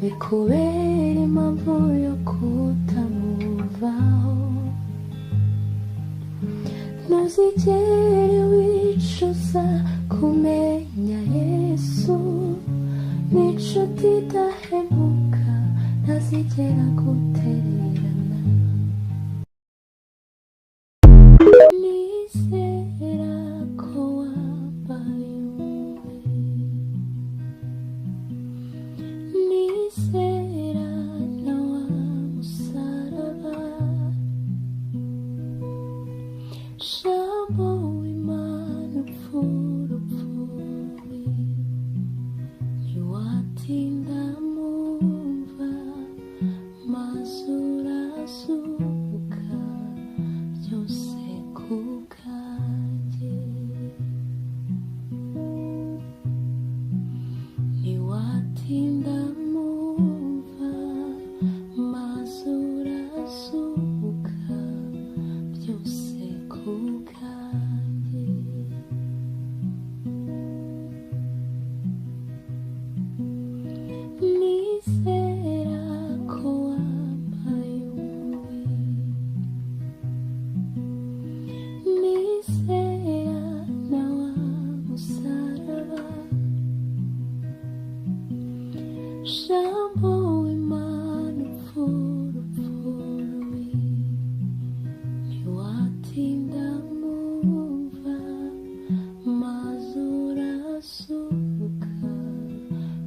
bikubera impamvu yo kutamwumvaho, ntuzigere wicuza kumenya Yesu, n'inshuti idahemuka ntazigera gutererana. Nizera ko wambaye nizera na wa musaraba, jambo w'Imana upfura upfuye, ntiwatinda mumva maze urasuka byose ku bwanjye, ntiwatinda mumva maze urasuka byose ku bwanjye. Nizera ko wambaye nizera na wa musaraba, jambo w'Imana upfura upfuye, ntiwatinda mumva maze urasuka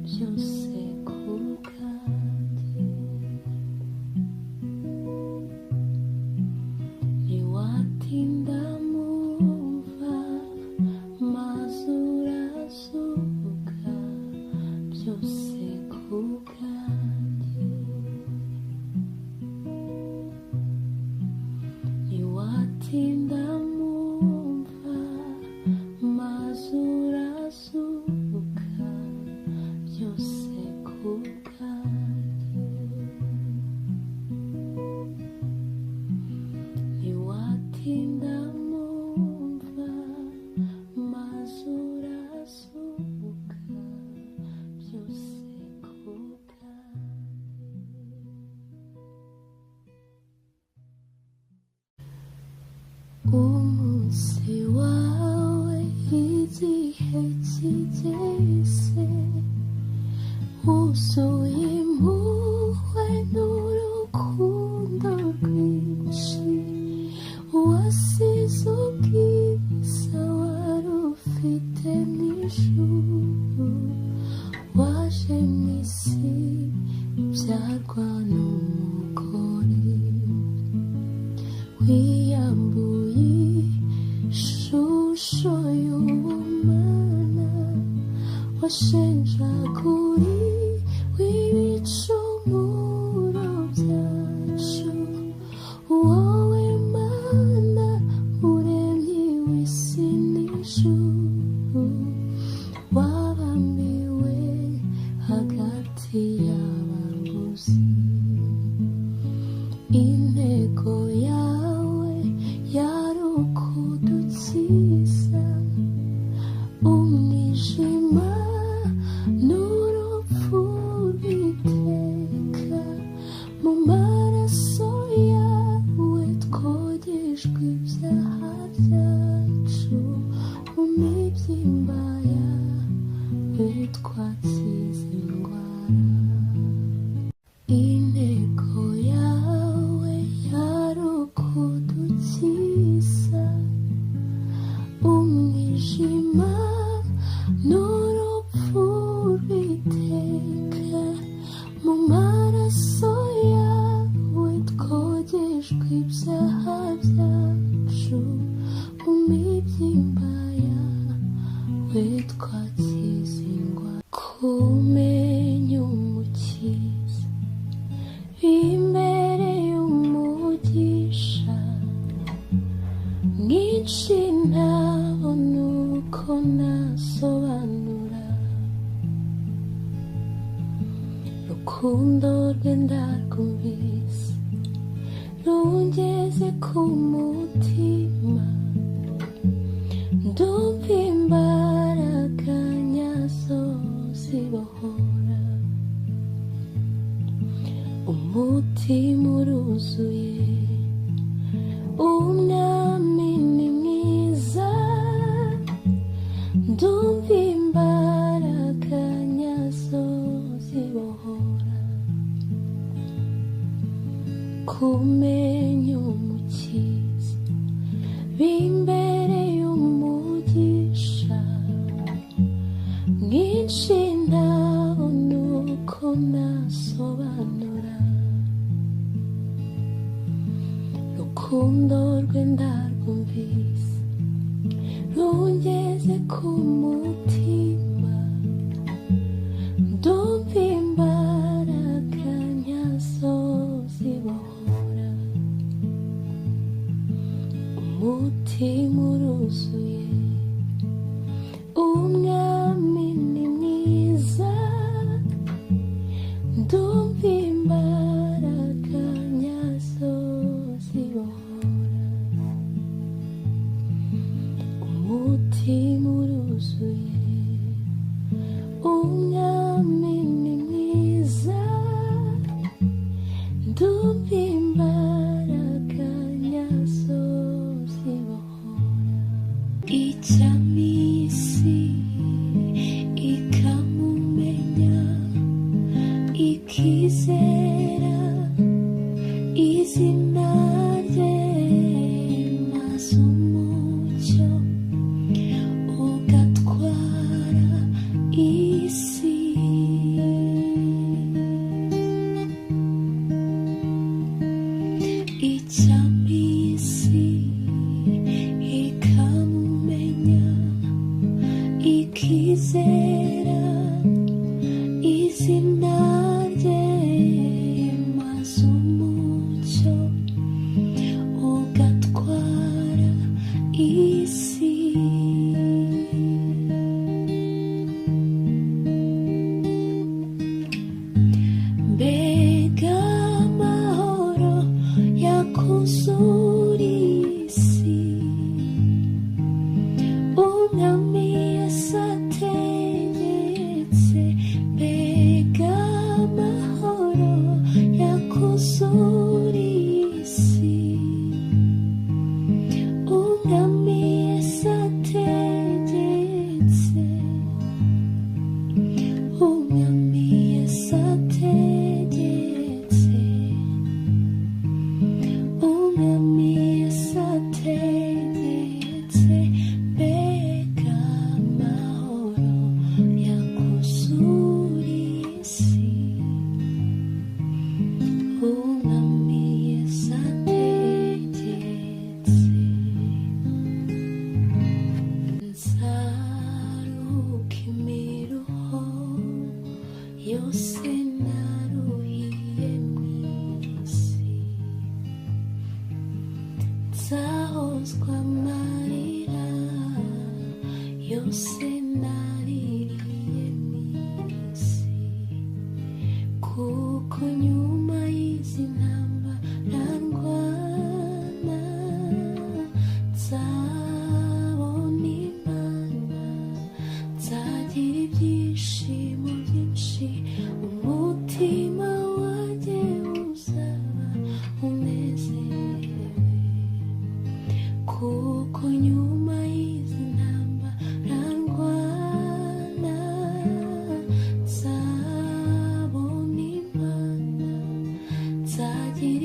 byose ku bwanjye, ntiwatinda mumva maze urasuka byose ku bwanjye, ntiwatinda mumva maze urasuka byose ku bwanjye, ntiwatinda mumva maze urasuka byose ku bwanjye. Umunsi wawe igihe kigeze, wuzuye impuhwe n'urukundo rwinshi, wasize ubwiza wari ufite mu ijuru, waje mu isi ubyarwa n'umugore, wiyambuye ishusho y'ubumana, washenjaguriwe ibicumuro byacu, wowe Mana uremye w'isi n'ijuru, wabambiwe hagati y'abaguzi, intego yawe yari ukudukiza, umwijima n'urupfu rw'iteka, mu maraso yawe twogeye rukundo rwe ndarwumvise rungeze ku mutima, ndumva imbaraga nyazo zibohora, umutima uruzuye, umwami ni mwiza, ndumva imbaraga nyazo zibohora, kumenya umukiza bimbereye umugisha mwinshi ntabona uko nasobanura, rukundo rwe ndarwumvise rungeze ku mutima, ndumva imbaraga nyazo zibohora, umutima uruzuye, umwami ni mwiza, ndumva imbaraga nyazo zibohora, umutima uruzuye, umwami ni mwiza, ndumva imbaraga nyazo zibohora, icyamisi ikamumenya, ikizera izina rye, maze umucyo ugatwara isi, icyamisi ikamumenya, ikizera izina rye, maze umucyo ugatwara isi, mbega amahoro yakuzura isi, umwami Yesu ategetse, mbega amahoro yakuzura isi, umwami Yesu ategetse, umwami Yesu ategetse, umwami Yesu ategetse, mbega amahoro yakuzura isi, umwami Yesu ategetse, nzaruhuka imiruho yose naruhiye mw'isi, nzahozwa amarira yose naririye mw'isi, kuko nyuma y'izi ntambara ndwana nzabona Imana, nzagira ibyishimo byinshi, umutima wanjye uzaba unezerewe, kuko nyuma y'izi ntambara ndwana nzabona Imana, nzagira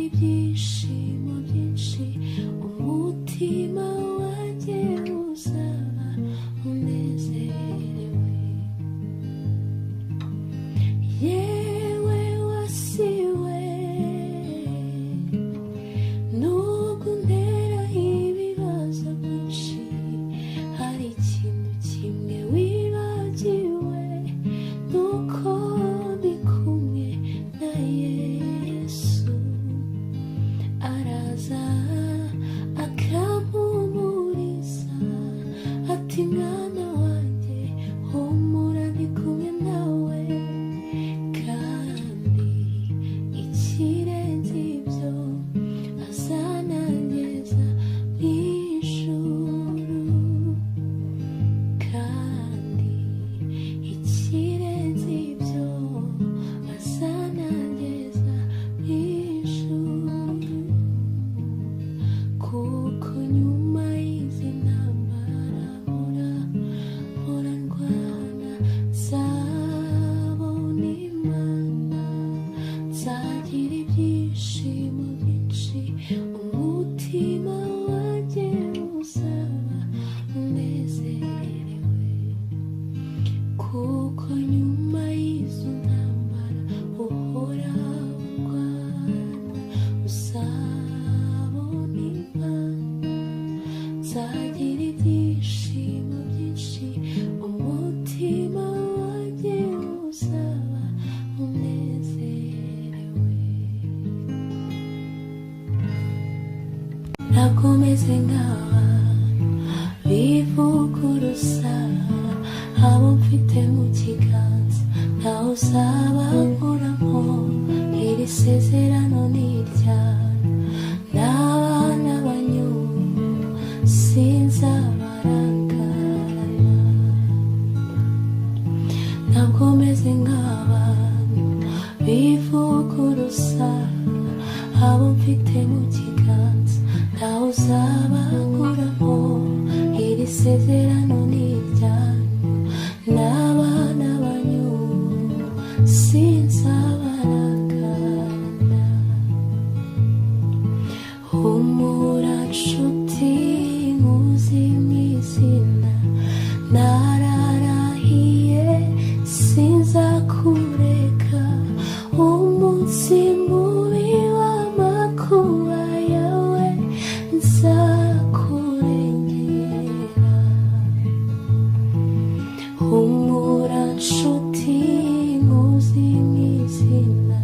nzagira ibyishimo byinshi, umutima wanjye uzaba unezerewe, kuko nyuma y'izo ntambara uhora urwana, uzabona Imana. Nzagira ibyishimo byinshi, umutima wanjye uzaba unezerewe. Ntabwo meze nk'abantu bivuguruza, abo mfite mu kiganza ntawe uzaba nkuramo. Iri sezerano ni iryanyu, n'abana banyu sinzabarangarana. Ntabwo meze nk'abantu bivuguruza, abo mfite mu kiganza ntawe uzaba nkuramo. Iri sezerano ni iryanyu, n'abana banyu sinzabarangarana. Humura nshuti nkuzi mu izina, nararahiye sinzakureka. Umunsi mubi w'amakuba yawe nzakurengera. Humura nshuti nkuzi mu izina,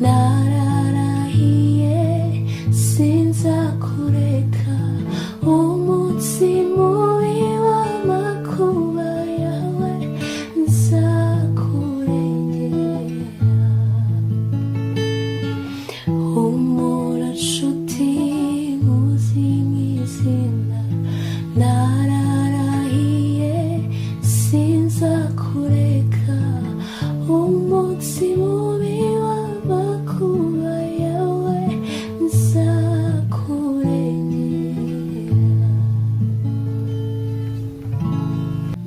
nararahiye sinzakureka. Umunsi mubi w'amakuba yawe nzakurengera. Humura nshuti nkuzi mu izina, nararahiye sinzakureka. Umunsi mubi w'amakuba yawe nzakurengera.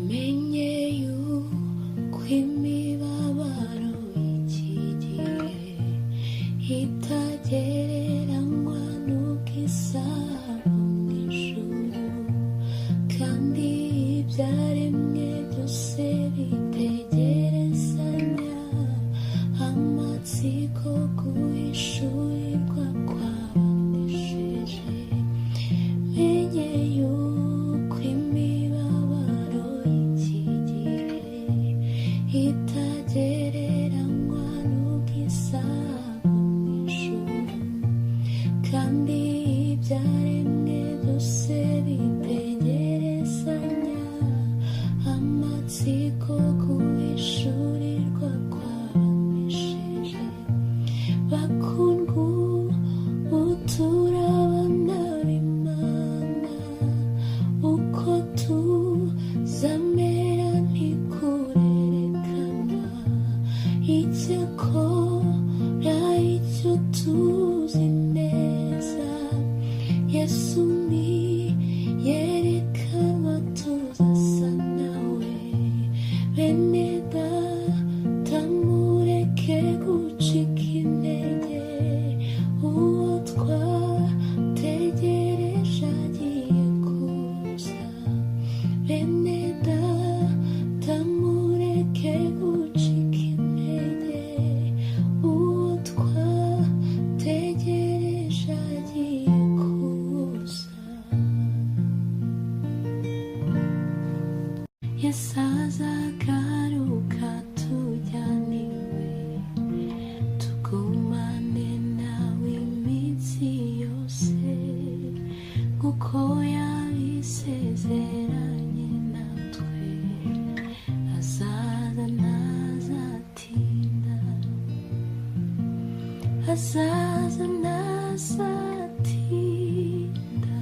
Menye yuko imibabaro y'iki gihe itagereranywa n'ubwisabo mu ijuru, kandi ibyaremwe byose bitegerezanya amatsiko guhishurirwa kwabanesheje. Menye yuko imibabaro y'iki gihe itagereranywa n'ubwisabo mu ijuru, kandi ibyaremwe byose bitegerezanya amatsiko guhishurirwa kwabanesheje. Bakundwa, uturabana b'Imana, uko tuzamera ntikurerekanwa. Icyakora icyo tuzi neza, Yesu niyerekanwa tuzasa nawe. Bene data mureke gucika intege, uwo twategereje agiye kuza. Bene data mureke gucika intege, uwo twategereje agiye kuza. Yesu azagaruka tujyaniwe, tugumane nawe iminsi yose, kuko yabisezeranye natwe. Azaza ntazatinda, azaza ntazatinda,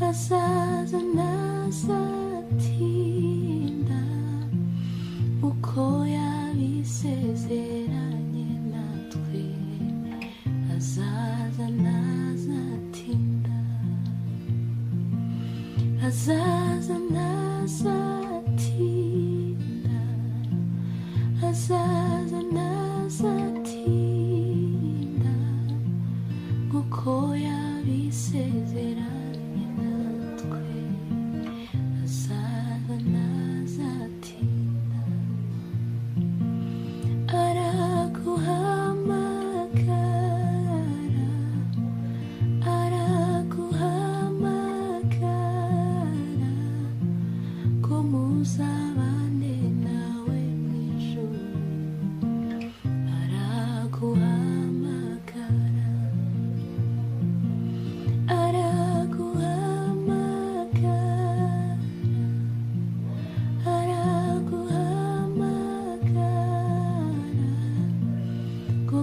azaza ntazatinda, uko yabisezeranye natwe. Azaza ntazatinda, azaza ntazatinda, azaza ntazatinda.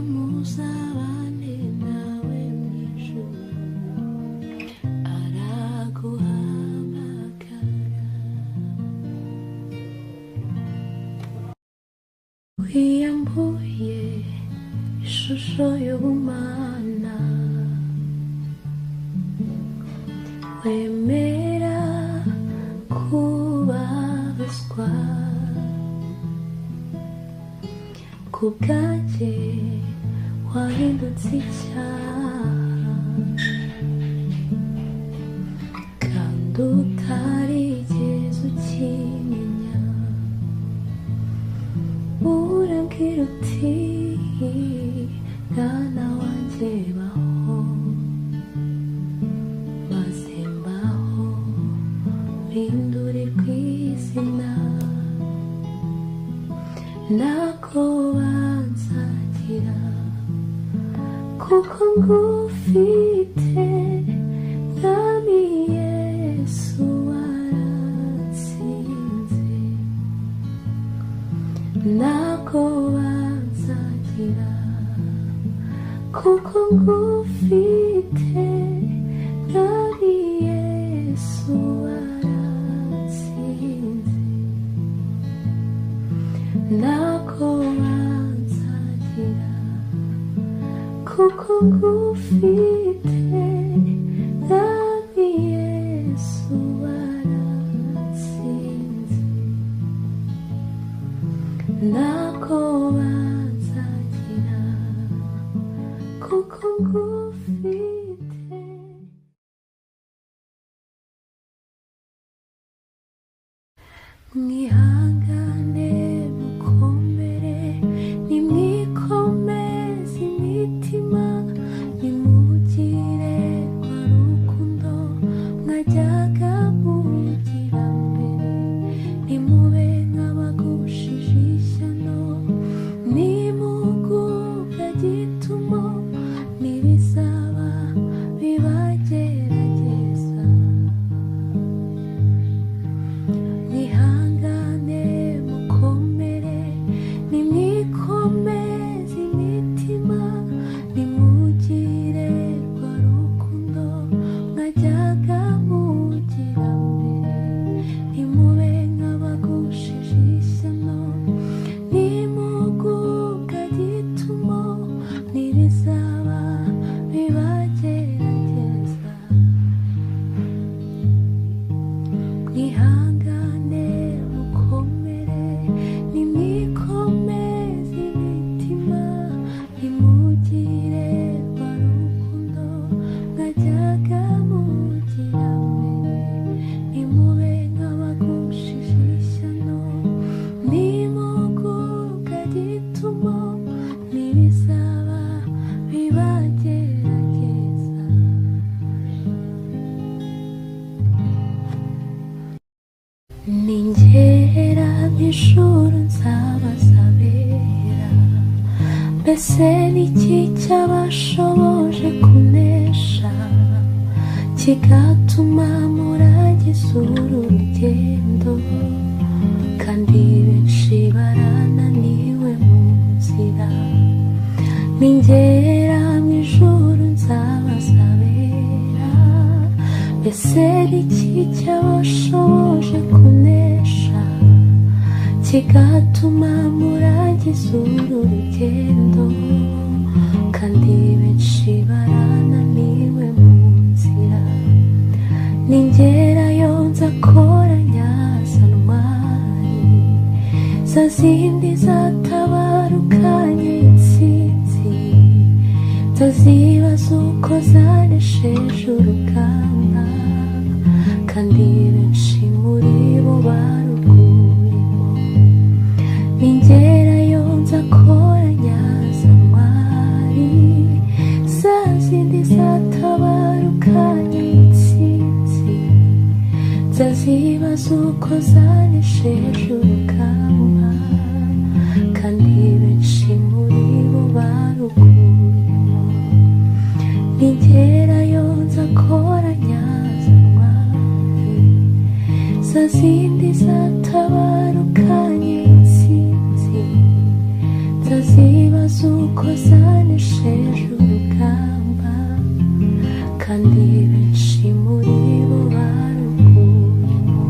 muzabane nawe mw'ijuru araguhamagara. wiyambuye ishusho y'ubumana, wemera kubabazwa kubwanjye, wahindutse icyaha kandi utarigeze ukimenya. urambwira uti mwana wanjye baho, maze mbaho mpindurirwe izina, nako banzagira kuko ngufite. mwami Yesu waratsinze, nako banzagira kuko ngufite. mwami Yesu waratsinze, nako banzagira kuko ngufite. mwami Yesu waratsinze, nako banzagira kuko ngufite. mwihangane mukomere, nimwikomeze imitima, nimugire rwa rukundo mwajyaga mugira mbere. nimube nk'abagushije ishyano, nimugubwa gitumo, n'ibizaba bibagerageza. mwihangane mukomere, nimwikomeze imitima, nimugire rwa rukundo mwajyaga mugira mbere. nimube nk'abagushije ishyano, nimugubwa gitumo, n'ibizaba bibagerageza. mwihangane mukomere, nimwikomeze imitima, nimugire rwa rukundo mwajyaga mugira mbere. nimube nk'abagushije ishyano, nimugubwa gitumo, n'ibizaba bibagerageza. ningera mw'ijuru nzabazabera, mbese niki cyabashoboje kunesha, kigatuma muragiza uru rugendo, kandi benshi barananiwe mu nzira. ningera mw'ijuru nzabazabera, mbese niki cyabashoboje kunesha, kigatuma muragiza uru rugendo, kandi benshi barananiwe mu nzira. ningerayo nzakoranya za ntwari, za zindi zatabarukanye intsinzi, nzazibaza uko zanesheje urugamba, kandi benshi muri bo baruguyemo. ningerayo nzakoranya za ntwari, za zindi zatabarukanye intsinzi, nzazibaza uko zanesheje urugamba, kandi benshi muri bo baruguyemo. ningerayo nzakoranya za ntwari, za zindi zatabarukanye intsinzi, nzazibaza uko ko zanesheje urugamba kandi benshi muri bo baruguyemo.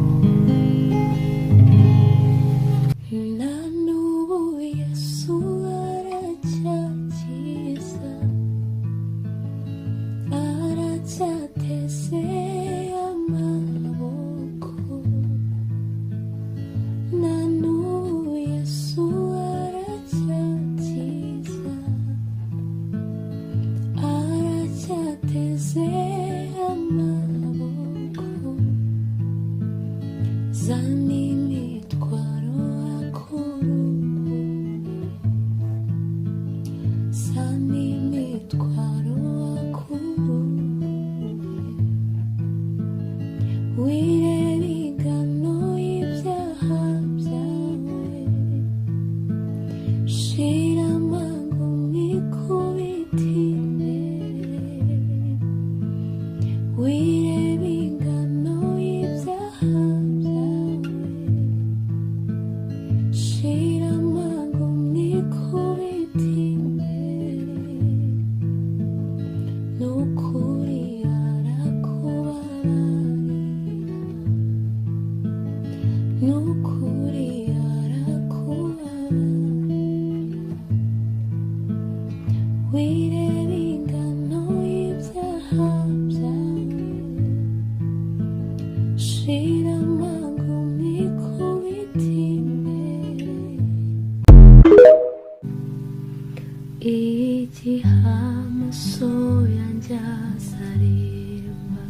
Na n'ubu Yesu aracyakiza, aracyateze amaboko. Na n'ubu Yesu aracyakiza, aracyateze amaboko. Zana imitwaro akuruguye, zana imitwaro akuruguye. Wireba ingano y'ibyaha byawe, shira amangu mwikubite imbere. Wireba ingano y'ibyaha byawe, shira amangu mwikubite imbere. Nukuri arakubabarira, nukuri arakubabarira. Wireba ingano y'ibyaha byawe, shira amangu mwikubite imbere. Igihe amaso yanjye azaremba,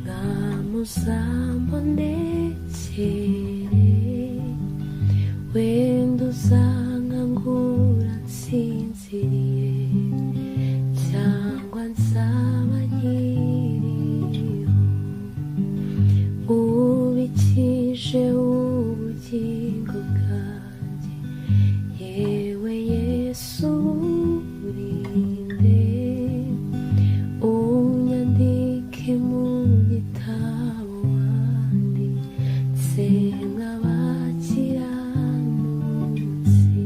mwamuzambonekere. Wenda uzankangura nsinziriye, cyangwa nzaba nkiriho. Ubikije ubugingo bwanjye, yewe Yesu urinde. Unyandike mu gitabo wanditse nk'abakiranutsi.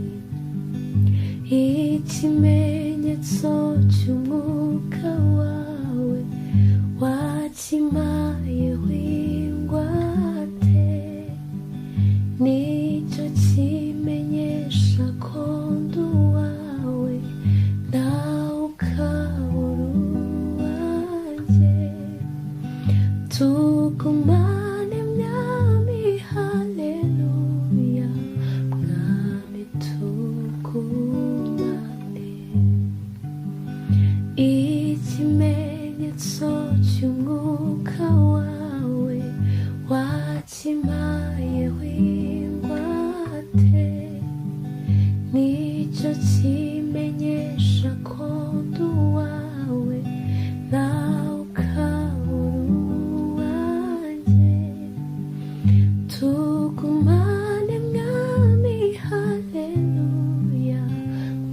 Ikimenyetso cy'umwuka wawe wakimpayeho ingwate, nicyo kimenyesha ko ndi uwawe, nawe ukabura uwanjye. Tugumane mwami, haleluya, mwami tugumane. Ikimenyetso cy'umwuka wawe wakimpayeho ingwate, nicyo kimenyesha ko ndi uwawe, nawe ukabura uwanjye. Tugumane mwami, haleluya,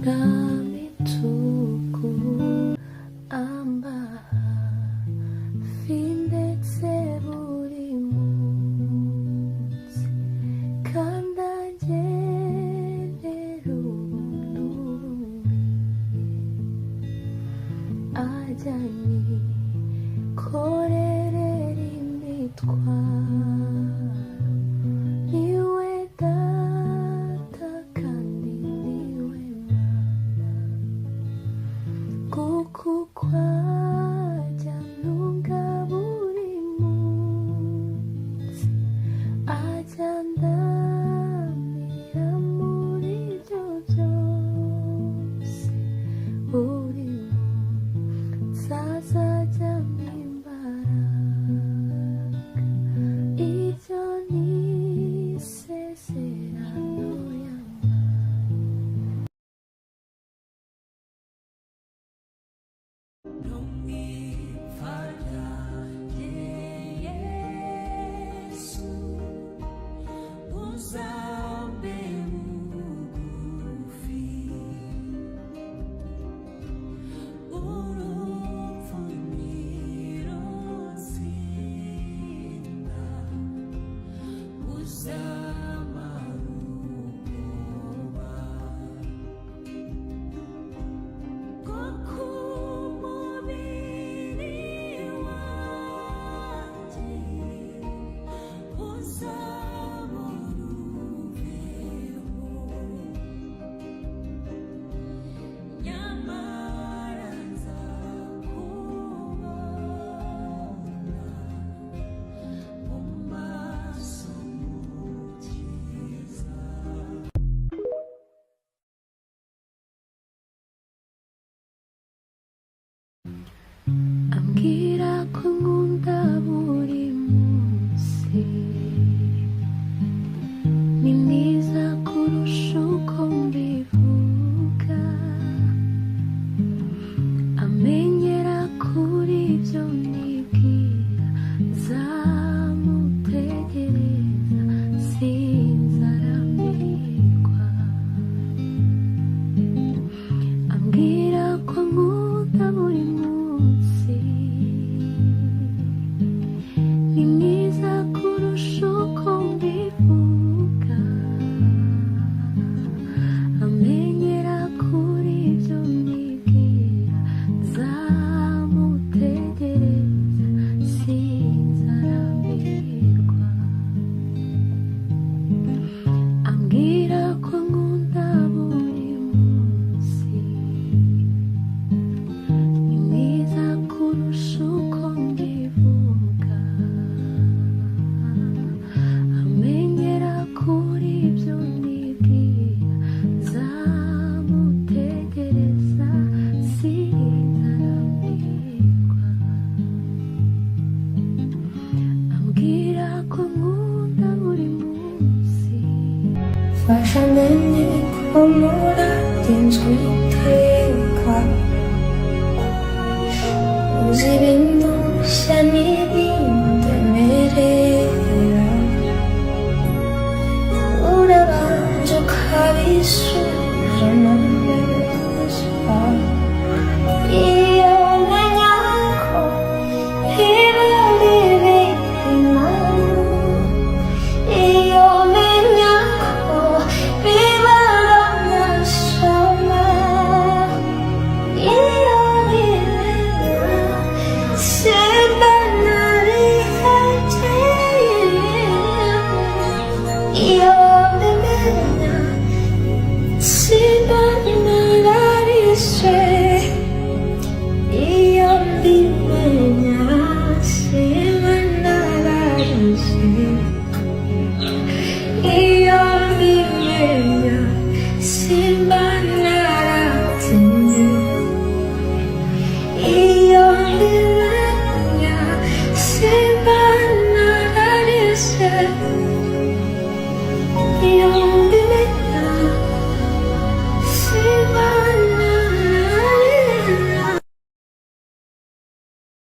mwami tugumane. Amba hafi ndetse buri munsi, kandi angenera ubuntu. Ajya anyikorerera imitwaro, niwe data kandi niwe mana. Kuko kwajya ntunga buri munsi, ajya ndamira muri ibyo byose. Buri munsi azajyamo imbaraga, ibyo ni isezerano yampaye. Non mi falla